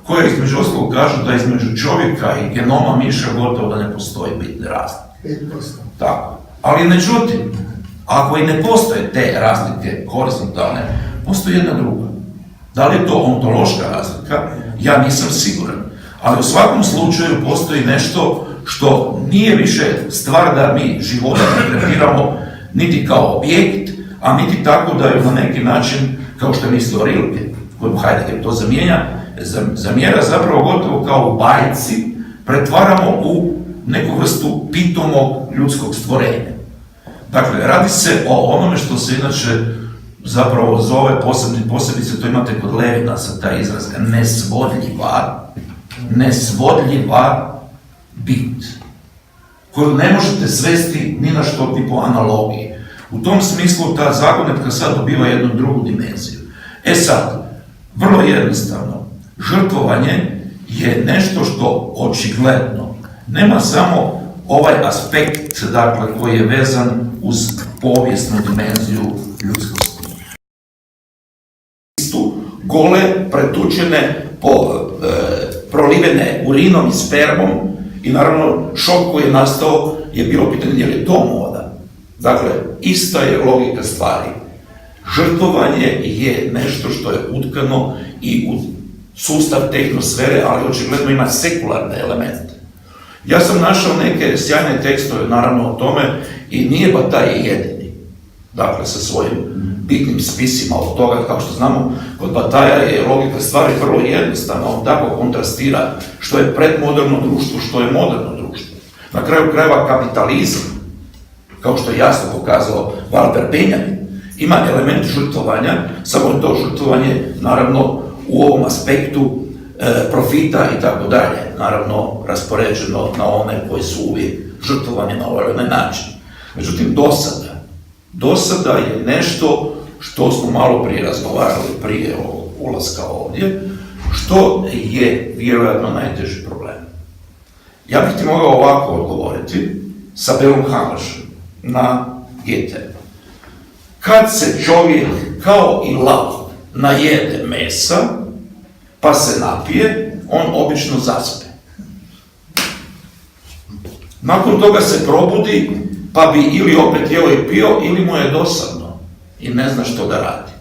koje između ostalog kažu da između čovjeka i genoma miša gotovo da ne postoji bitne razlike. 5%. Tako. Ali međutim, ako i ne postoje te razlike horizontalne, postoji jedna druga. Da li je to ontološka razlika? Ja nisam siguran. Ali u svakom slučaju postoji nešto što nije više stvar da mi života ne tretiramo niti kao objekt, a niti tako da ju na neki način, kao što je mislio Rilke, kojim Heidegger to zamjera zapravo gotovo kao u bajci, pretvaramo u neku vrstu pitomog ljudskog stvorenja. Dakle, radi se o onome što se inače zapravo zove posebice, to imate kod Levinasa taj izraz, nesvodljiva bit, koju ne možete svesti ni na što tipo analogije. U tom smislu ta zagonetka sad dobiva jednu drugu dimenziju. E sad, vrlo jednostavno, žrtvovanje je nešto što očigledno nema samo ovaj aspekt, dakle, koji je vezan uz povijesnu dimenziju ljudskosti. Gole, pretučene, prolivene urinom i spermom i naravno šok koji je nastao je bilo pitanje je li to moda. Dakle, ista je logika stvari. Žrtvovanje je nešto što je utkano i u sustav tehnosfere, ali očigledno ima sekularne elemente. Ja sam našao neke sjajne tekstove naravno o tome i nije Bataille jedini. Dakle, sa svojim bitnim spisima od toga, kao što znamo, kod Bataillea je logika stvari vrlo jednostavna, on tako kontrastira što je predmoderno društvo, što je moderno društvo. Na kraju krajeva kapitalizam, kao što je jasno pokazao Walter Benjamin, ima element žrtvovanja, samo je to žrtvovanje, naravno, u ovom aspektu profita i tako dalje, naravno, raspoređeno na one koji su uvijek žrtvovani na ovaj način. Međutim, dosada je nešto što smo malo prije razgovarali prije ulaska ovdje, što je vjerojatno najteži problem. Ja bih ti mogao ovako odgovoriti sa Belom Hamašem na Goethe. Kad se čovjek kao i lav najede mesa, pa se napije, on obično zaspe. Nakon toga se probudi, pa bi ili opet jeo i pio, ili mu je dosadno i ne zna što da radi.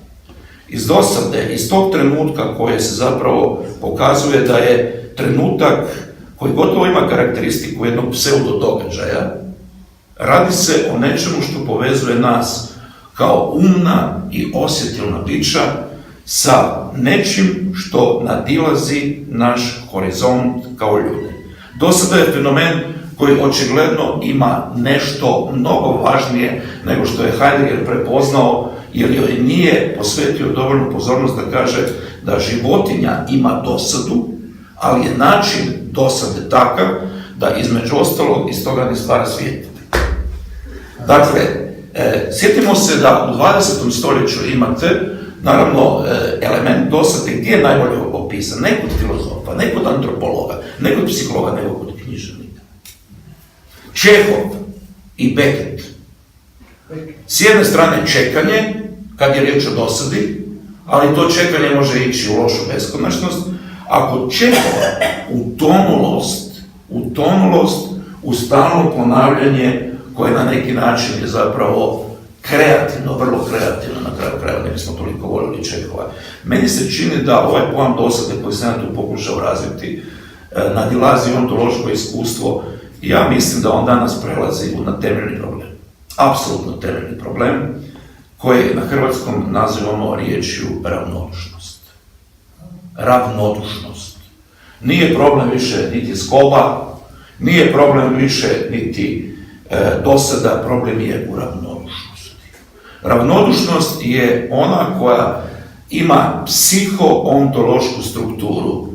Iz dosade, iz tog trenutka koje se zapravo pokazuje da je trenutak koji gotovo ima karakteristiku jednog pseudo događaja, radi se o nečemu što povezuje nas kao umna i osjetilna bića sa nečim što nadilazi naš horizont kao ljude. Do sada je fenomen koji očigledno ima nešto mnogo važnije nego što je Heidegger prepoznao, jer joj nije posvetio dovoljnu pozornost da kaže da životinja ima dosadu, ali je način dosade takav da između ostalog iz toga ne stvara svijet. Dakle, sjetimo se da u 20. stoljeću imate, naravno, element dosade gdje je najbolje opisan, ne kod filozofa, ne kod antropologa, ne kod psihologa, nego kod književnika. Čehov i Beckett. S jedne strane čekanje, kad je riječ o dosadi, ali to čekanje može ići u lošu beskonačnost. Ako Čehova utonulost, u stalno ponavljanje koje na neki način je zapravo kreativno, vrlo kreativno, na kraju krajeva ne bismo toliko voljeli Čehova. Meni se čini da ovaj pojam dosade koji sam ja tu pokušao razviti nadilazi ontološko iskustvo i ja mislim da on danas prelazi na temeljni problem. Apsolutno temeljni problem koji na hrvatskom nazivamo riječju ravnodušnost. Ravnodušnost. Nije problem više niti skoba, nije problem više niti dosada, problem je u ravnodušnosti. Ravnodušnost je ona koja ima psiho-ontološku strukturu.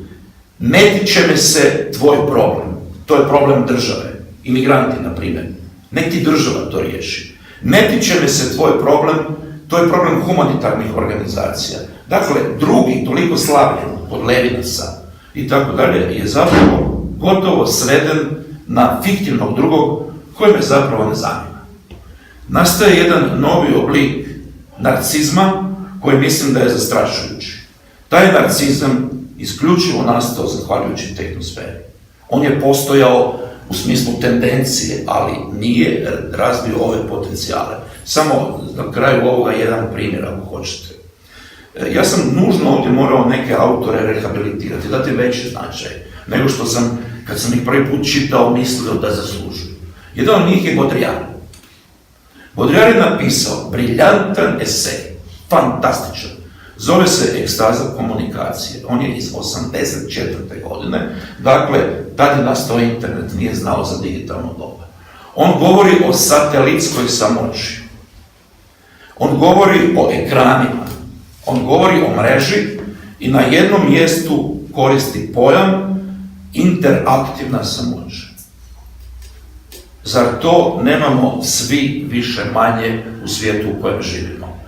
Ne tiče me se tvoj problem, to je problem države, imigranti na primjer. Nek ti država to riješi. Ne tiče me se tvoj problem, to je problem humanitarnih organizacija. Dakle, drugi, toliko slavljen od Levinasa i tako dalje, je zapravo gotovo sveden na fiktivnog drugog koji me zapravo ne zanima. Nastaje jedan novi oblik narcizma koji mislim da je zastrašujući. Taj narcizam isključivo nastao zahvaljujući tehnosferi. On je postojao u smislu tendencije, ali nije razvio ove potencijale. Samo na kraju ovoga jedan primjer, ako hoćete. Ja sam nužno ovdje morao neke autore rehabilitirati, dati veći značaj, nego što sam, kad sam ih prvi put čitao, mislio da zaslužuju. Jedan od njih je Baudrillard. Baudrillard je napisao briljantan esej, fantastičan. Zove se Ekstaza komunikacije. On je iz 1984. godine, dakle, tad je nastao internet, nije znao za digitalno doba. On govori o satelitskoj samoći. On govori o ekranima. On govori o mreži i na jednom mjestu koristi pojam interaktivna samoć. Zar to nemamo svi više manje u svijetu u kojem živimo?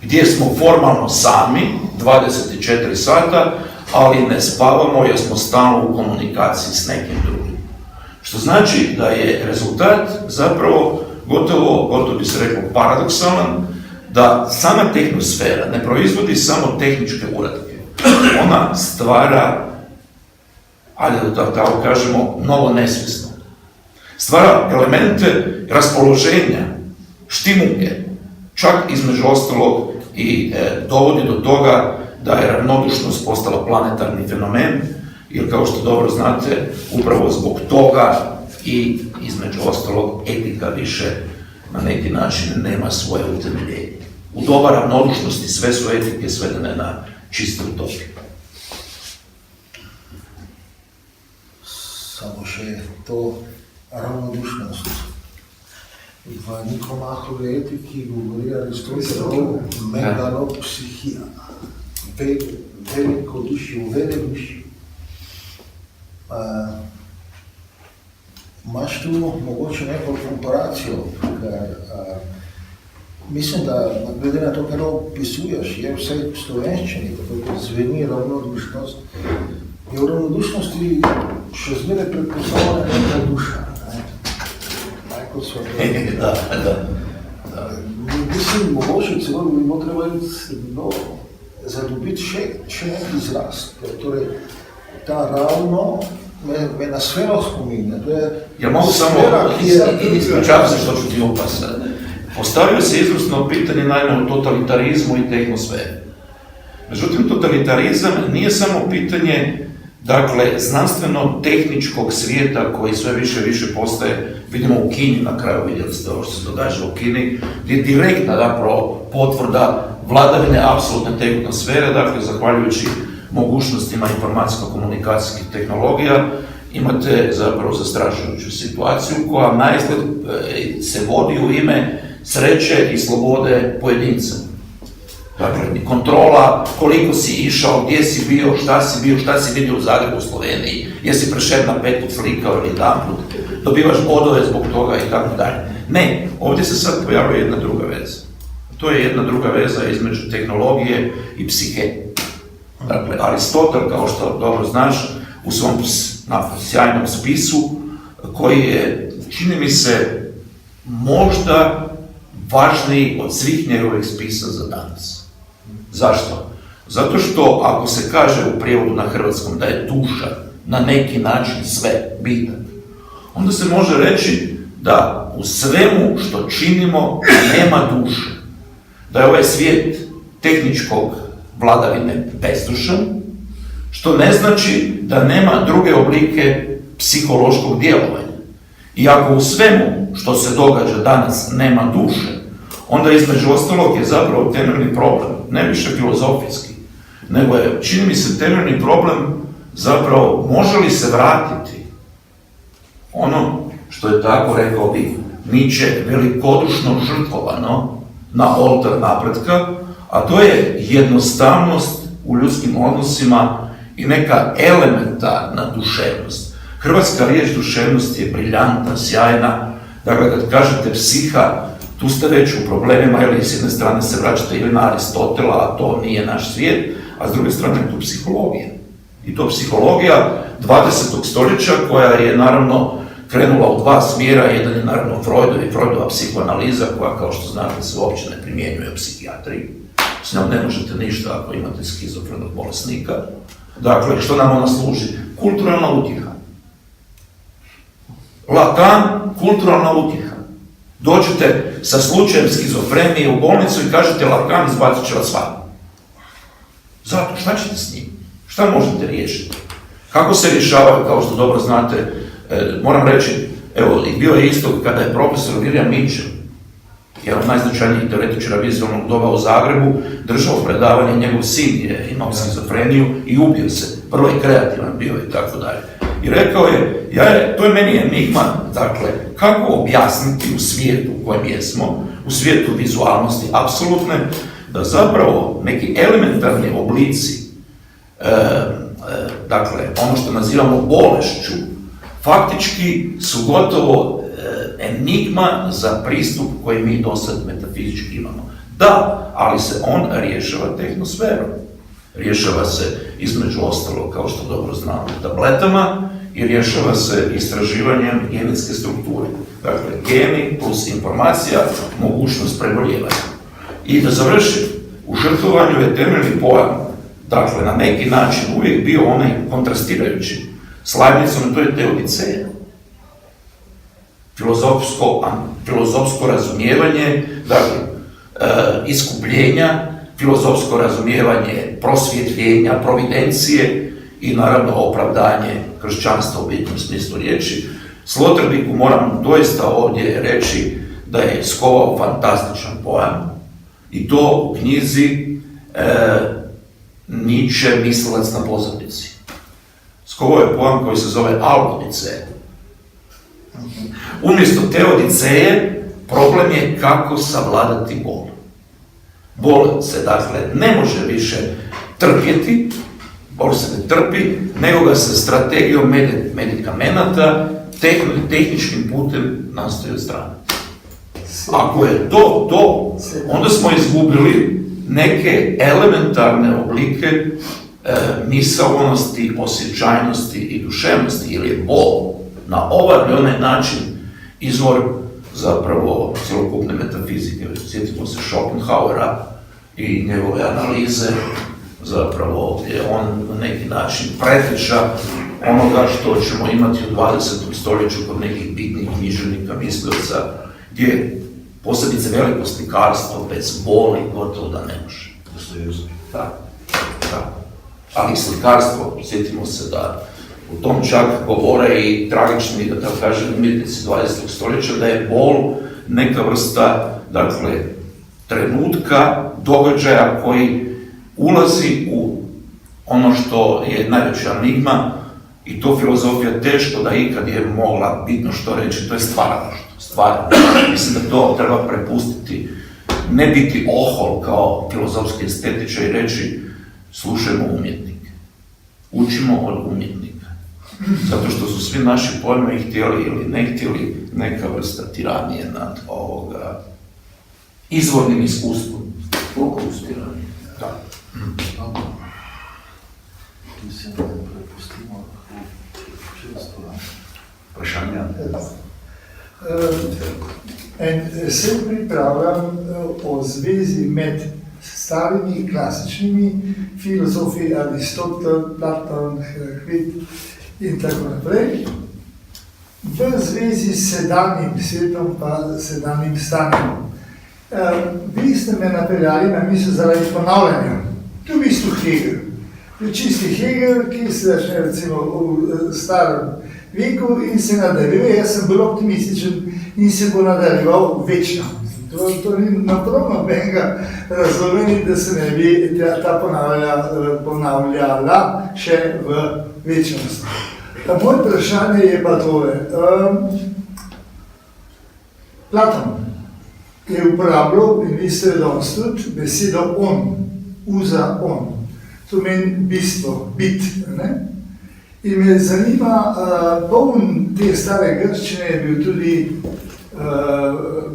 Gdje smo formalno sami, 24 sata, ali ne spavamo jer smo stalno u komunikaciji s nekim drugim. Što znači da je rezultat zapravo gotovo bi se reklo paradoksalan, da sama tehnosfera ne proizvodi samo tehničke uratke. Ona stvara, ajde da tako kažemo, novo nesvjesno. Stvara elemente raspoloženja, štimuke, čak između ostalog i dovodi do toga da je ravnodušnost postala planetarni fenomen, jer kao što dobro znate, upravo zbog toga i između ostalog etika više na neki način nema svoje utemeljenje. U doba ravnodušnosti sve su etike svedene na čistu utopiju. Samo še to ravnodušnost. V Nikomahovi etiki govori Aristotelov megalopsihija, veliko duši, vele duši. Imaš tu mogoče neko komparacijo, ker mislim, da glede na to, kar opisuješ, je vse v slovenščini, tako kot zveni ravnodušnost, je v ravnodušnosti še zmeraj predpostavljena neka duša. Kot so mislim, mogoče celo bi bilo treba zadobiti še nek izraz. Torej, ta ravno me na sfero spominja. Ja mogu samo ispričavam se što ću ti opasati. Postavio se izvrsno pitanje naime o totalitarizmu i tehnosferi. Međutim, totalitarizam nije samo pitanje dakle, znanstveno-tehničkog svijeta koji sve više i više postaje, vidimo u Kini na kraju, vidjeli ste ovo što se događa u Kini, gdje je direktna zapravo potvrda vladavine apsolutne tehnosfere, dakle, zahvaljujući mogućnostima informacijsko-komunikacijskih tehnologija, imate zapravo zastrašujuću situaciju koja naizgled se vodi u ime sreće i slobode pojedinca. Dakle, kontrola, koliko si išao, gdje si bio, šta si vidio u Zagrebu, u Sloveniji, jesi prešedna 5 put slikao ili jedan put, dobivaš bodove zbog toga i tako dalje. Ne, ovdje se sad pojavljuje jedna druga veza. To je jedna druga veza između tehnologije i psihe. Dakle, Aristotel, kao što dobro znaš, u svom sjajnom spisu, koji je, čini mi se, možda važniji od svih njegovih spisa za danas. Zašto? Zato što ako se kaže u prijevodu na hrvatskom da je duša na neki način sve bitan, onda se može reći da u svemu što činimo nema duše. Da je ovaj svijet tehničkog vladavine bezdušan, što ne znači da nema druge oblike psihološkog djelovanja. I ako u svemu što se događa danas nema duše, onda između ostalog je zapravo temeljni problem, ne više filozofijski, nego je, čini mi se, temeljni problem zapravo može li se vratiti ono što je tako, rekao bih, Nietzsche velikodušno žrtvovano na oltar napretka, a to je jednostavnost u ljudskim odnosima i neka elementarna duševnost. Hrvatska riječ duševnost je briljantna, sjajna. Dakle, kad kažete psiha, tu ste već u problemima, ili s jedne strane se vraćate ili na Aristotela, a to nije naš svijet, a s druge strane je tu psihologija. I to psihologija 20. stoljeća koja je naravno krenula u dva smjera, jedan je naravno Freudov i Freudova psihoanaliza koja, kao što znate, se uopće ne primjenjuje u psihijatriji. S njom ne možete ništa ako imate skizofrenog bolesnika. Dakle, što nam ona služi? Kulturalna utjeha. Lakan, kulturalna utjeha. Dođete sa slučajem skizofrenije u bolnicu i kažete Lakan, izbacit će vas van. Zato, šta ćete s njim? Šta možete riješiti? Kako se rješavaju, kao što dobro znate, moram reći, evo, bio je isto kada je profesor William Mitchell, jedan od najznačajnijih teoretičara vizualnog doba u Zagrebu, držao predavanje, njegov sin je imao skizofreniju i ubio se. Vrlo je kreativan bio i tako dalje. I rekao je, to je meni enigma, dakle, kako objasniti u svijetu u kojem jesmo, u svijetu vizualnosti apsolutne, da zapravo neki elementarni oblici, dakle, ono što nazivamo bolešću, faktički su gotovo enigma za pristup koji mi do sad metafizički imamo. Da, ali se on rješava tehnosferom. Rješava se između ostalo, kao što dobro znamo, tabletama i rješava se istraživanjem genetske strukture. Dakle, geni plus informacija, mogućnost preboljevanja. I da završim, u žrtvovanju je temeljni pojam, dakle, na neki način uvijek bio onaj kontrastirajući s Leibnicom, to je teodiceja. Filozofsko razumijevanje, dakle, iskupljenja, filozofsko razumijevanje prosvjetljenja, providencije i naravno opravdanje kršćanstva u bitnom smislu riječi. Sloterdijku moram doista ovdje reći da je skovao fantastičan pojam i to u knjizi Nietzsche, mislilac na pozornici. Skovao je pojam koji se zove alodiceja. Umjesto te odiceje, problem je kako savladati bol. Bol se, dakle, ne može više trpjeti, bol se ne trpi, nego ga se strategijom medikamenata tehničkim putem nastoji odstraniti. Ako je to, onda smo izgubili neke elementarne oblike misaonosti, osjećajnosti i duševnosti, ili je bol na ovaj ili onaj način izvor zapravo cjelokupne metafizike. Sjetimo se Schopenhauera i njegove analize, zapravo je on na neki način preteča onoga što ćemo imati u 20. stoljeću kod nekih bitnih književnika, mislioca, gdje posebice veliko slikarstvo bez boli gotovo da ne može. Da. ali i slikarstvo. Sjetimo se da u tom čak govore i tragični, da tako kažem, umjetnici 20. stoljeća, da je bol neka vrsta, dakle, trenutka, događaja koji ulazi u ono što je najveća enigma, i to filozofija teško da ikad je mogla bitno što reći, to je stvarno. Mislim da to treba prepustiti, ne biti ohol kao filozofski estetičar i reći slušajmo umjetnike, učimo od umjetnika. Zato što su svi naši pojmovi htjeli ili ne htjeli neka vrsta tiranije nad ovoga izvornim iskustvom. Koliko tiranije? Da. Mislim da prepustimo Vprašanja? Se pripravljam o zvezi med starimi klasičnimi filozofi, Aristotel, Platon, Heraklit in tako naprej, v zvezi s sedanjim svetom pa sedanjim stanjem. Vi ste me napeljali na misel zaradi ponavljanja. To je v bistvu Hegel. Čisti Hegel, ki se začne recimo v starem veku in se nadaljuje. Jaz sem bil optimističen in se bo nadaljeval večno. To ni naprav nobenega razloga, da se ne bi ta ponavljala še v večnost. Moje vprašanje je pa tole. Platon je uporabljal, in vi ste danes tudi, besedo on, uza on. To meni bistvo, bit. Ne? In me zanima, poln te stare grščine je bil tudi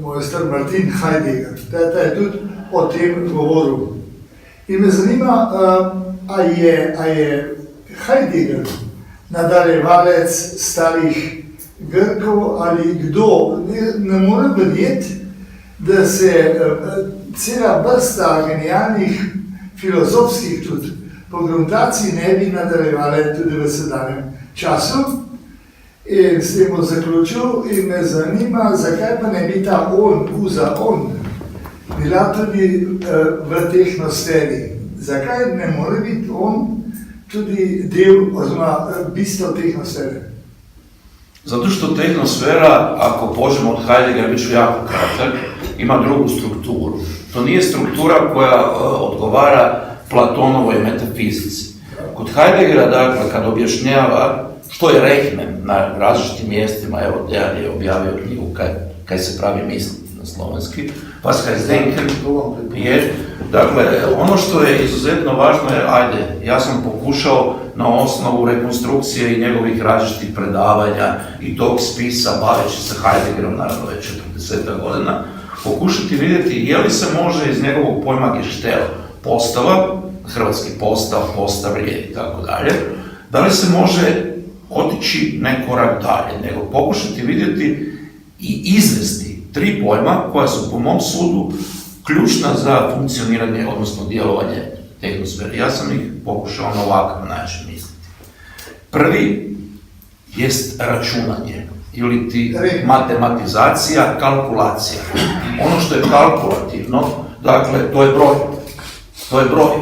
mojster Martin Heidegger. Ta je tudi o tem govoril. In me zanima, a je Heidegger nadaljevalec starih Grkov ali kdo. Ne more verjeti, da se cela vrsta genialnih filozofskih tudi pogruntacij ne bi nadaljevale tudi v sedanjem času. In s tem bom zaključil in me zanima, zakaj pa ne bi ta on, uza on, bila tudi v tehnosferi. Zakaj ne more biti on tudi del oziroma bistvo tehnosfere? Zato što tehnosfera, ako pođemo od Heideggera, bit ću jako kratak, ima drugu strukturu. To nije struktura koja odgovara Platonovoj metafizici. Kod Heideggera, dakle, kad objašnjava što je Rechnen na različitim mjestima, evo, Dejan je objavio knjigu kaj se pravi misliti na slovenski, Was heißt denken je, dakle, ono što je izuzetno važno je, ja sam pokušao na osnovu rekonstrukcije i njegovih različitih predavanja i tog spisa, baveći se Heideggerom, naravno već 40 godina, pokušati vidjeti je li se može iz njegovog pojma Gestel, postava, hrvatski postav, postavlje i tako dalje, da li se može otići nekorak dalje, nego pokušati vidjeti i izvesti 3 pojma koja su po mom sudu ključna za funkcioniranje, odnosno djelovanje tehnosfere. Ja sam ih pokušao na ovakav način misliti. Prvi jest računanje, ili ti matematizacija, kalkulacija. Ono što je kalkulativno, dakle, to je broj. To je broj.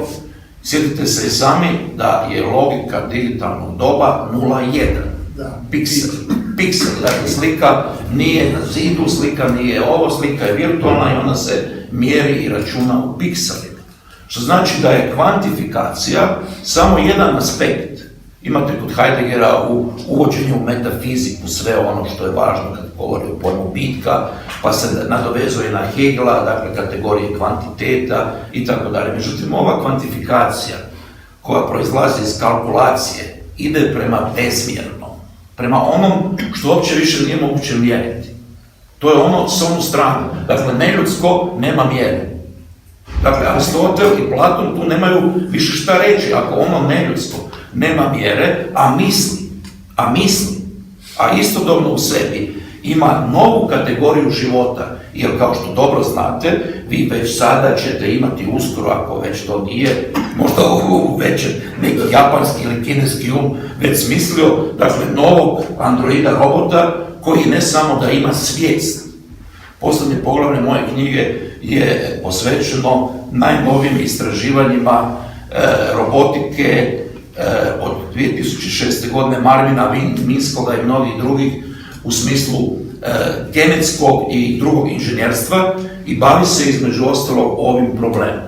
Sjetite se i sami da je logika digitalnog doba 0,1. Piksel, dakle, slika nije na zidu, slika nije ovo, slika je virtualna i ona se mjeri i računa u pikselima. Što znači da je kvantifikacija samo jedan aspekt. Imate kod Heideggera u uvođenju u metafiziku sve ono što je važno kad govori o pojmu bitka, pa se nadovezuje na Hegela, dakle kategorije kvantiteta i tako dalje. Međutim, ova kvantifikacija koja proizlazi iz kalkulacije ide prema bezmjernom, prema onom što uopće više nije moguće mjeriti. To je ono s onu stranu. Dakle, neljudsko nema mjere. Dakle, Aristotel i Platon tu nemaju više šta reći. Ako ono neljudsko nema mjere, a misli, a istodobno u sebi ima novu kategoriju života, jer kao što dobro znate, vi već sada ćete imati uskoro, ako već to nije, možda već neki japanski ili kineski već smislio, dakle, novog androida robota koji ne samo da ima svijest. Posljednje poglavlje moje knjige je posvećeno najnovijim istraživanjima robotike, od 2006. godine Marvina Minskoga i mnogih drugih u smislu genetskog i drugog inženjerstva i bavi se između ostalog ovim problemom.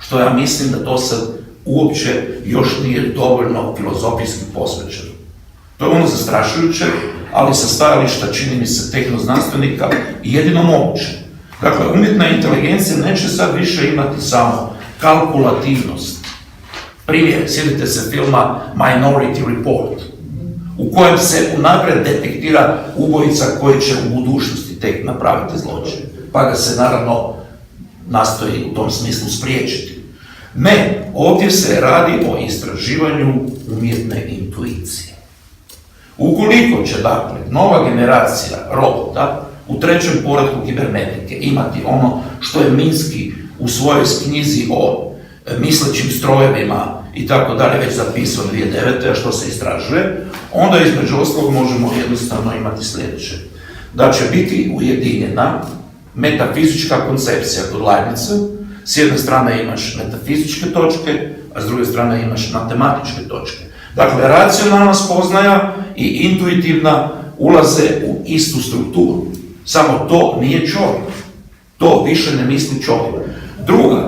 Što ja mislim da to sad uopće još nije dovoljno filozofijski posvećeno. To je ono zastrašujuće, ali sa stajališta, čini mi se, tehnoznanstvenika jedino moguće. Dakle, umjetna inteligencija neće sad više imati samo kalkulativnost. Primjer, sjetite se filma Minority Report, u kojem se unaprijed detektira ubojica koji će u budućnosti tek napraviti zločin, pa ga se naravno nastoji u tom smislu spriječiti. Ne, ovdje se radi o istraživanju umjetne intuicije. Ukoliko će, dakle, nova generacija robota u trećem poretku kibernetike imati ono što je Minsky u svojoj knjizi o mislećim strojevima i tako dalje već zapisao 2009. a što se istražuje, onda između ostalog možemo jednostavno imati sljedeće. Da će biti ujedinjena metafizička koncepcija kod Leibniza, s jedne strane imaš metafizičke točke, a s druge strane imaš matematičke točke. Dakle, racionalna spoznaja i intuitivna ulaze u istu strukturu. Samo to nije čovjek. To više ne misli čovjek.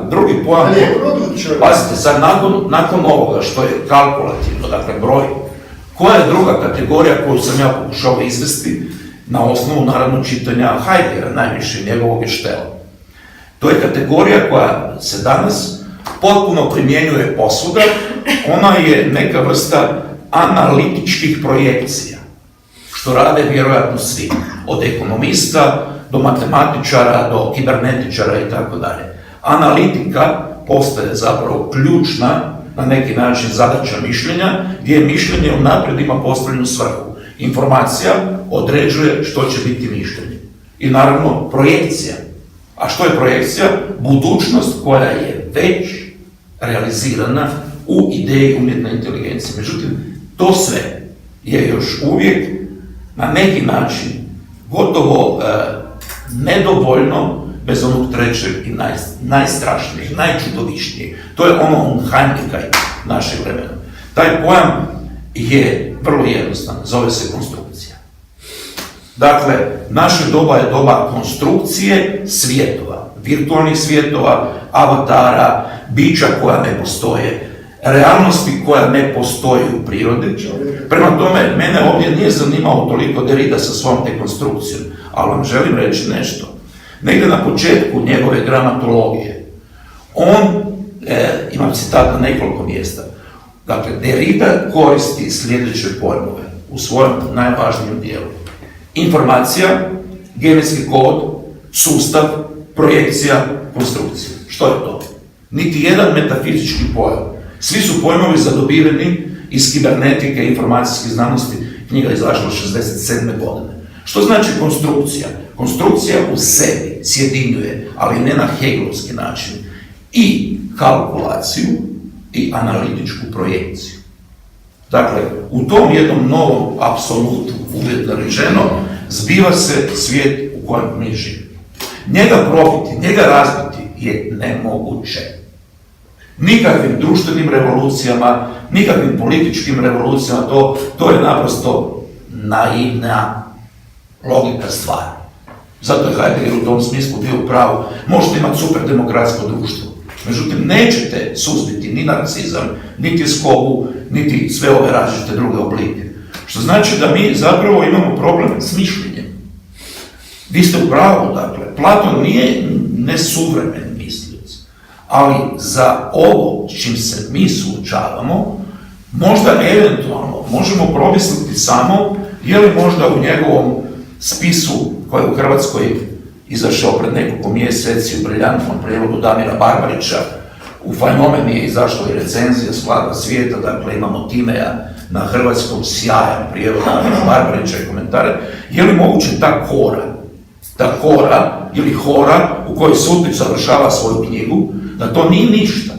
Drugi pojam... Ali je produkt čovjek. Pazite, sad nakon ovoga što je kalkulativno, dakle broj, koja je druga kategorija koju sam ja pokušao izvesti na osnovu naravno čitanja Heideggera, najviše njegovog Geštela. To je kategorija koja se danas potpuno primjenjuje posvuda, ona je neka vrsta analitičkih projekcija, što rade vjerojatno svi, od ekonomista do matematičara, do kibernetičara i tako dalje. Analitika postaje zapravo ključna, na neki način, zadaća mišljenja, gdje mišljenje unaprijed ima postavljenu svrhu. Informacija određuje što će biti mišljenje. I naravno projekcija. A što je projekcija? Budućnost koja je već realizirana u ideji umjetne inteligencije. Međutim, to sve je još uvijek na neki način gotovo nedovoljno bez onog trećeg i najstrašnijeg, najčudovišnijeg. To je ono Unheimlichkeit našeg vremena. Taj pojam je vrlo jednostavan, zove se konstrukcija. Dakle, naše doba je doba konstrukcije svjetova, virtualnih svjetova, avatara, bića koja ne postoje, realnosti koja ne postoji u prirodi. Prema tome, mene ovdje nije zanimao toliko Derrida sa svom dekonstrukcijom, ali vam želim reći nešto. Negdje na početku njegove gramatologije, on, imam citat na nekoliko mjesta, dakle, Derrida koristi sljedeće pojmove u svojem najvažnijem dijelu. Informacija, genetski kod, sustav, projekcija, konstrukcija. Što je to? Niti jedan metafizički pojam. Svi su pojmovi zadobiveni iz kibernetike i informacijske znanosti, knjiga je izašla 67. godine. Što znači konstrukcija? Konstrukcija u sebi sjedinjuje, ali ne na hegelovski način, i kalkulaciju i analitičku projekciju. Dakle, u tom jednom novom apsolutu, uvjetno rečeno, zbiva se svijet u kojem mi živimo. Njega probiti, njega razbiti je nemoguće. Nikakvim društvenim revolucijama, nikakvim političkim revolucijama, to je naprosto naivna logika stvari. Zato je Heidegger u tom smislu bio u pravu. Možete imati super demokratsko društvo. Međutim, nećete suzbiti ni narcizam, niti skobu, niti sve ove različite druge oblike. Što znači da mi zapravo imamo problem s mišljenjem. Vi ste u pravu, dakle, Platon nije nesuvremen mislilac, ali za ovo s čim se mi suočavamo, možda eventualno možemo promisliti samo je li možda u njegovom spisu koji je u Hrvatskoj izašao pred nekoliko mjeseci u briljantnom prijevodu Damira Barbarića, u Fajnomeni je izašla i recenzija Skladba svijeta, dakle imamo Timeja na hrvatskom, sjajan prijevod Damira Barbarića i komentare, je li moguće ta kora ili hora u kojoj Sutlić završava svoju knjigu, da to nije ništa,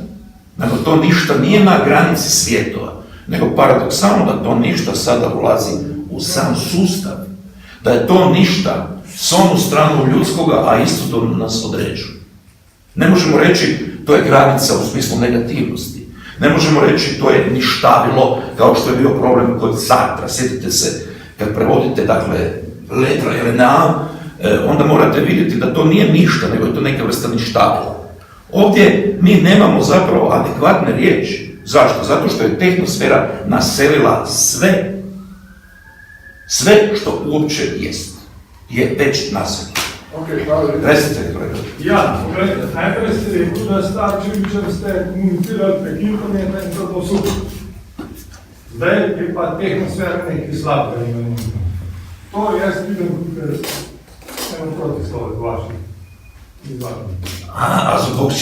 nego to ništa nije na granici svjetova, nego paradoksalno da to ništa sada ulazi u sam sustav, da je to ništa s onu stranu ljudskoga, a istodobno nas određuje. Ne možemo reći to je granica u smislu negativnosti, Ne možemo reći to je ništavilo, kao što je bio problem kod Sartra. Sjetite se, kad prevodite, dakle, letra Elena, onda morate vidjeti da to nije ništa, nego je to neka vrsta ništavila. Ovdje mi nemamo zapravo adekvatne riječi. Zašto? Zato što je tehnosfera naselila sve. Sve što uopće jest, je već naseljeno. Ok, hvala. Recite, kolega. Ja, pogledajte, najprej ste rekli, da Starčevićem ste komunicirali prek interneta in to bo super. Zdaj je pa tehnosfera nekaj slabega imenuje. To jaz vidim kot eno protislove vaših izvadnih. A zbog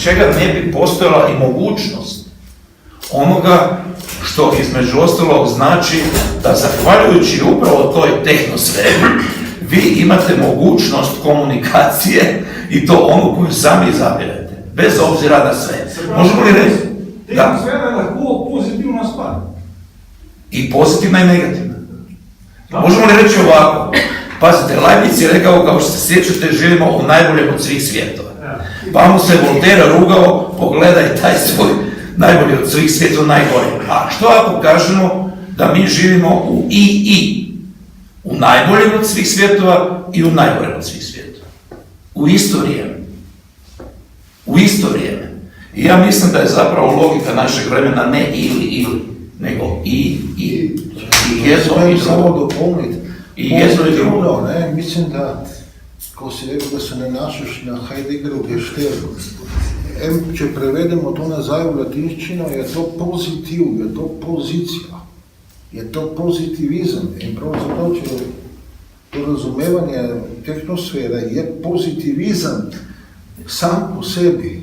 čega ne bi postojala i mogućnost onoga što između ostalog znači da zahvaljujući upravo toj tehnosferi vi imate mogućnost komunikacije i to onu koju sami izabirate, bez obzira na sve. Možemo li reći? Tehnosfera je lahko pozitivna stvar. I pozitivna i negativna. Možemo li reći ovako? Pazite, Leibniz je rekao, kao što se sjećate, živimo u najboljem od svih svjetova. Pa mu se Voltaire rugao, pogledaj taj svoj najbolji od svih svjetova, najgore. A što ako kažemo da mi živimo u i? U najboljem od svih svjetova i u najgorem od svih svjetova. U isto vrijeme. U isto vrijeme. I ja mislim da je zapravo logika našeg vremena ne ili, nego i. I jedno i samo drugo. dopolniti. I jedno i drugo. Pozitivno, ne, mislim da, ko si rekel, da se ne našaš na Heideggeru Gesteltu. Če prevedemo to nazaj v latinščino, je to pozitiv, je to pozicija, je to pozitivizem. In prav zato, če to razumevanje tehnosfere je pozitivizem sam po sebi,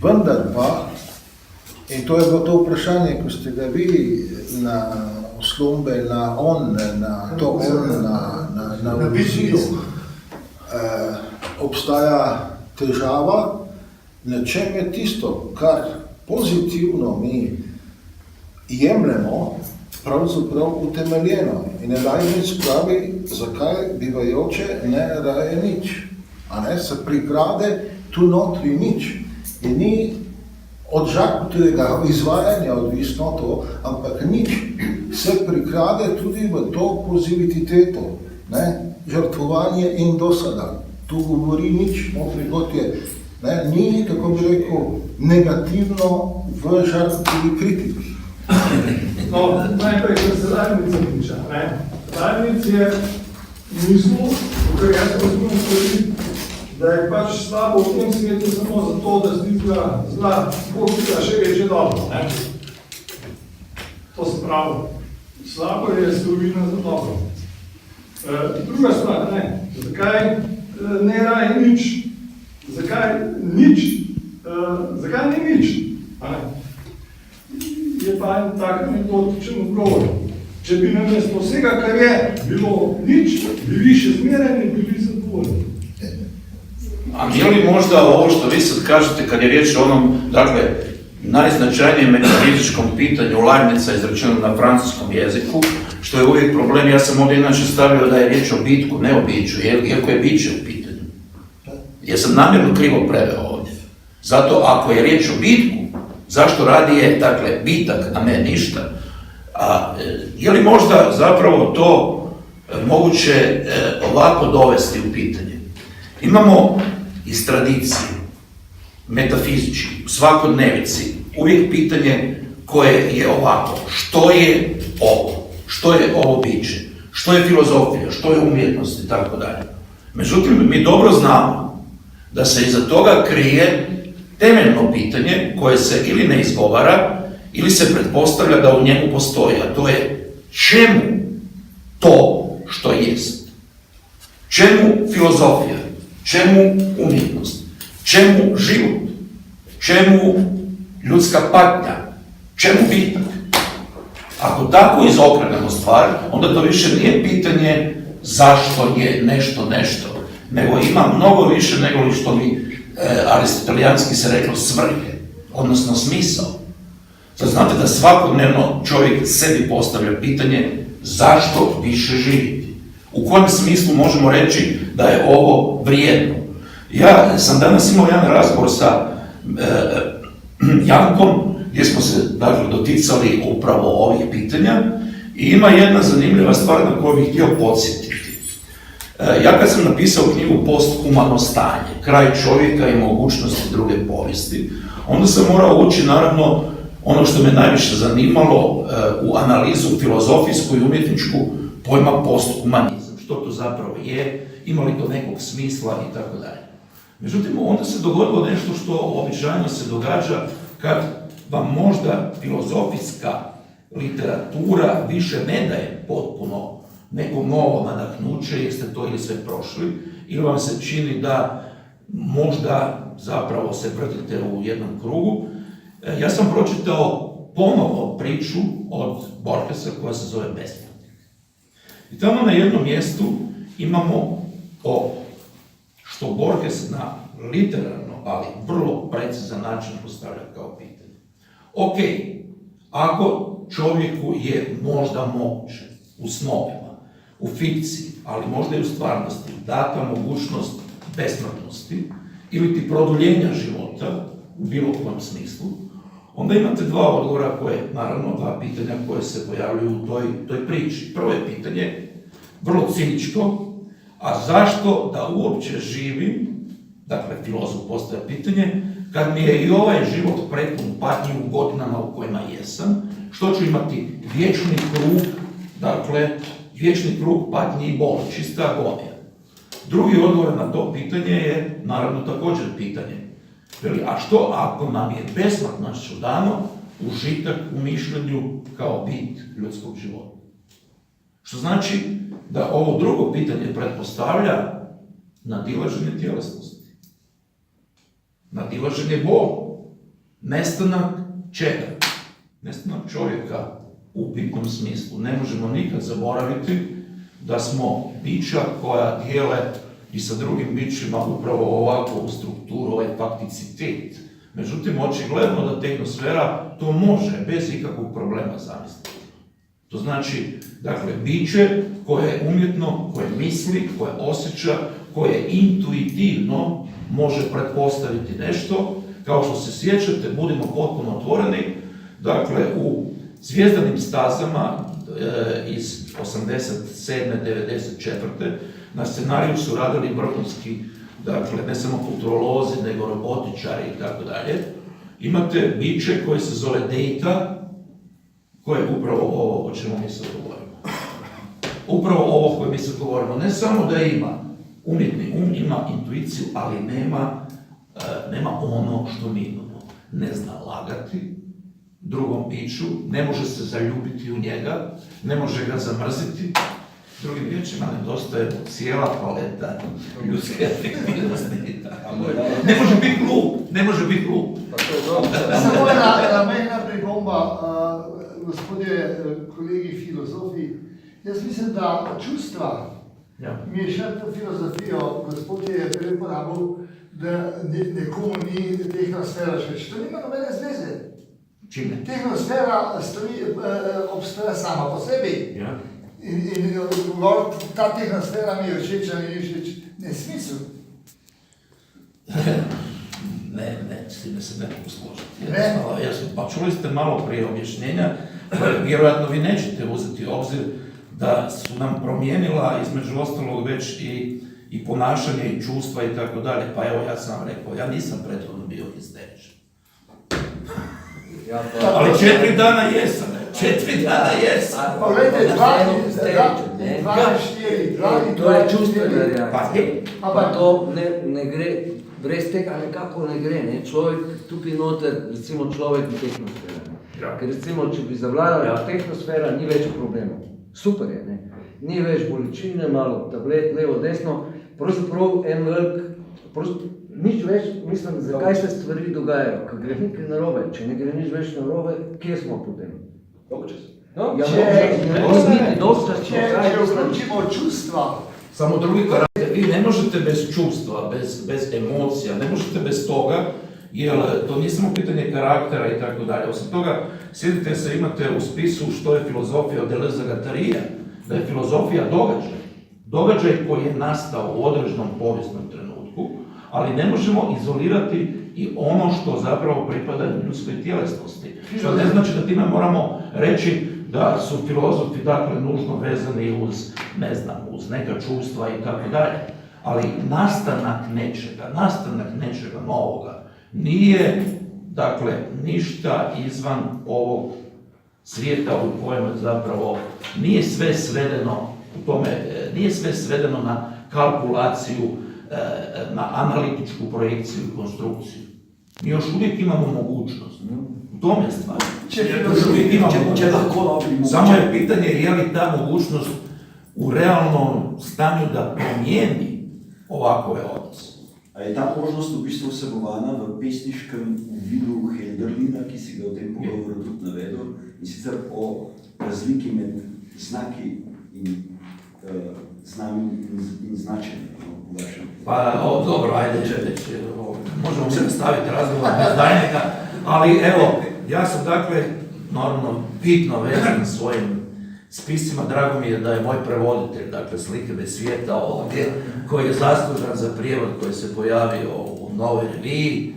vendar pa, in to je bilo to vprašanje, ko ste ga vi na oslombe, na on, na to on, na vizijo, obstaja težava, na čem je tisto, kar pozitivno mi jemljemo, pravzaprav utemeljeno. In Leibniz pravi, zakaj bivajoče ne raje nič. A ne, se prikrade tu notri nič. In ni od Žakotovega izvajanja odvisno to, ampak nič se prikrade tudi v to pozitiviteto, ne, žrtvovanje in dosada. Tu govori nič, notri kot je, ne, ni, tako bi rekel, negativno v Žakotovi kritiki. No, najprej, kar se Leibniza tiče, ne. Leibniz je mislil, kar jaz razumem stvari, da je pač slabo v tem svetu samo zato, da zdizga zla, Bog tega še reče dobro, ne. To se pravi, slabo je surovina za dobro. Druga stvar, ne, zakaj ne raje nič? Zakaj nič? Zakaj ne nič? Je pa en tak anekdotičen odgovor. Če bi namesto vsega, kar je bilo nič, bili še zmereni in bili zadovoljni. A je li možda ovo što vi sad kažete kad je riječ o onom, dakle, najznačajnijem metafizičkom pitanju Leibniza izrečeno na francuskom jeziku, što je uvijek problem, ja sam ovdje inače stavio da je riječ o bitku, ne o biću, iako je biće u pitanju. Ja sam namjerno krivo preveo ovdje. Zato ako je riječ o bitku, zašto radi je, dakle, bitak, a ne ništa? A je li možda zapravo to moguće ovako dovesti u pitanje? Imamo iz tradicije, metafizički, u svakodnevici, uvijek pitanje koje je ovako, što je ovo? Što je ovo biće? Što je filozofija? Što je umjetnost i tako dalje? Međutim, mi dobro znamo da se iza toga krije temeljno pitanje koje se ili ne izgovara, ili se pretpostavlja da u njemu postoji, a to je čemu to što jest? Čemu filozofija? Čemu umjetnost? Čemu život? Čemu ljudska patnja? Čemu bitak? Ako tako izokrenemo stvar, onda to više nije pitanje zašto je nešto, nego ima mnogo više nego li što bi aristotelijanski se reklo svrhe, odnosno smisao. To znate da svakodnevno čovjek sebi postavlja pitanje zašto više živjeti. U kojem smislu možemo reći da je ovo vrijedno. Ja sam danas imao jedan razgovor sa Jankom gdje smo se dakle doticali upravo ovih pitanja i ima jedna zanimljiva stvar na koju bih htio podsjetiti. Ja kad sam napisao knjigu Posthumano stanje, kraj čovjeka i mogućnosti druge povijesti, onda sam morao ući naravno ono što me najviše zanimalo u analizu filozofijsku i umjetničku pojma posthumanizam, što to zapravo je, ima li to nekog smisla i tako dalje. Međutim, onda se dogodilo nešto što običajno se događa kad vam možda filozofijska literatura više ne daje potpuno neko novo nadahnuće, jer ste to ili sve prošli, ili vam se čini da možda zapravo se vrtite u jednom krugu. Ja sam pročitao ponovo priču od Borgesa koja se zove Besmrtnik. I tamo na jednom mjestu imamo ovo, što Borges na literarno, ali vrlo precizan način postavlja kao pitanje. Ok, ako čovjeku je možda moguće u snovima, u fikciji, ali možda i u stvarnosti, data mogućnost besmrtnosti ili ti produljenja života u bilo kojem smislu, onda imate dva odgovora koje, naravno, dva pitanja koje se pojavljuju u toj priči. Prvo je pitanje, vrlo ciničko, a zašto da uopće živim, dakle, filozof postavlja pitanje, kad mi je i ovaj život prepun patnji u godinama u kojima jesam, što ću imati vječni krug, dakle, vječni krug patnji i boli, čista agonija. Drugi odgovor na to pitanje je, naravno, također pitanje. A što ako nam je besmrtnošću dano užitak u mišljenju kao bit ljudskog života? Što znači da ovo drugo pitanje pretpostavlja nadilaženje tjelesnosti, nadilaženje bolu, nestanak čega? Nestanak čovjeka u bitnom smislu. Ne možemo nikad zaboraviti da smo bića koja dijele i sa drugim bićima upravo ovakvu strukturu, ovaj fakticitet. Međutim, očigledno da tehnosfera to može bez ikakvog problema zamisliti. To znači, dakle, biće koje je umjetno, koje misli, koje osjeća, koje intuitivno može pretpostaviti nešto. Kao što se sjećate, budimo potpuno otvoreni, dakle, u Zvijezdanim stazama iz 87. 94. na scenariju su radili vrhunski, dakle, ne samo futurolozi, nego robotičari i tako dalje. Imate biće koje se zove Data, koje je upravo ovo o čemu mi sad govorimo. Upravo ovo koje mi sad govorimo. Ne samo da ima umjetni ima intuiciju, ali nema ono što mi imamo. Ne zna lagati drugom biću, ne može se zaljubiti u njega, ne može ga zamrziti. Drugim riječima, nedostaje cijela paleta ljudske efektivnosti. Ne može biti glup. Samo ena majhna pripomba, gospodje, kolegi filozofi. Jaz mislim, da čustva, mešati filozofijo, gospodje je prej uporabil, da nekomu ni tehnosfera všeč. To nima nobene zveze. Tehnosfera obstaja sama po sebi. In ta tehnosfera mi je všeč ali ni všeč. Ne, smisel. Ne, s time se ne mogu složiti. Pa čuli ste malo prije objašnjenja, vjerojatno vi nećete uzeti obzir da su nam promijenila između ostalog već i ponašanje i čustva i tako dalje. Pa evo, ja sam rekao, ja nisam prethodno bio histeričan. Ali 4 dana jesam. Pogledajte, 2, 4, to je čustvena reakcija. Pa to ne gre, brez tega nekako ne gre. Ne? Človek tukaj noter, recimo človek in tehnosfera. Ker recimo, če bi zavladala tehnosfera, ni več problemov. Super je, ne? Ni več bolečine, malo tablet, levo, desno. Pravzaprav en velik, nič več, mislim, zakaj se stvari dogajajo. Ko gre nekaj narobe, če ne gre nič več narobe, kje smo potem? Če vključimo čustva. Samo drugi karakter. Vi ne možete bez čustva, bez emocija, ne možete bez toga, jer to nije samo pitanje karaktera i tako dalje. Osim toga, sjetite se, imate u spisu što je filozofija od Deleuze-Guattari, da je filozofija događaj. Događaj koji je nastao u određenom povijesnom trenutku, ali ne možemo izolirati i ono što zapravo pripada ljudskoj tjelesnosti. Što ne znači da time moramo reći da su filozofi dakle nužno vezani uz, ne znam, uz neka čustva i tako dalje. Ali nastanak nečega novoga nije, dakle, ništa izvan ovog svijeta u kojem zapravo nije sve svedeno u tome, nije sve svedeno na kalkulaciju, na analitičku projekciju i konstrukciju. Mi još uvijek imamo mogućnost. U tome je stvar. Još uvijek imamo mogućnost. Samo je pitanje je li ta mogućnost u realnom stanju da promijeni ovakove odnose. A je ta možnost v bistvu vsebovana v pesniškem vidu Hölderlina, ki si ga v tem pogovoru tudi navedel, in sicer o razliki med znaki in znami in značenjem v vašem. Pa, dobro, ajde, možemo se nastaviti razgovor bez daljnjega, ali evo, ja sam dakle, normalno, bitno vezan svojim spisima. Drago mi je da je moj prevoditelj, dakle, Slike bez svijeta ovdje, koji je zaslužan za prijevod koji se pojavio u Novoj reviji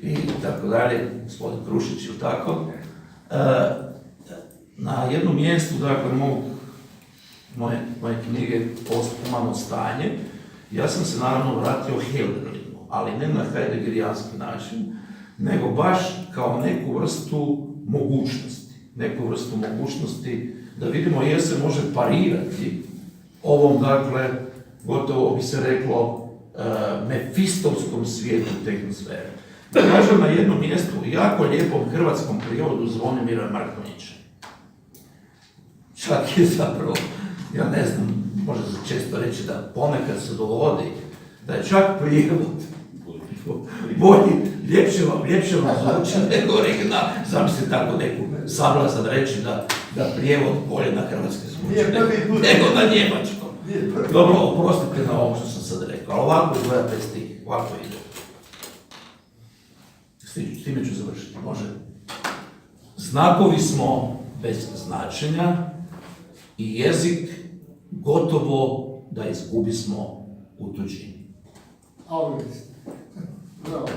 i tako dalje, gospodin Krušić ili tako. Na jednom mjestu, dakle, moje knjige Posthumano stanje, ja sam se naravno vratio Hölderlinu, ali ne na heideggerijanski način, nego baš kao neku vrstu mogućnosti da vidimo je se može parirati ovom, dakle, gotovo bi se reklo, mefistovskom svijetu tehnosfere. Da kažem na jednom mjestu jako lijepom hrvatskom prijevodu Zvonimira Markonjića. Čak je zapravo, ja ne znam, može se često reći da ponekad se dogodi da je čak prijevod bolji, ljepše vam zvuči nego original. Zamislite tako neku sablazan reći da prijevod bolje na hrvatski zvuči nego na njemačkom. Dobro, oprostite na ovo što sam sad rekao, ali ovako izgleda taj stih, ovako ide. S time ću završiti, može? Znakovi smo bez značenja i jezik gotovo da izgubismo u tuđini. Always. Bravo.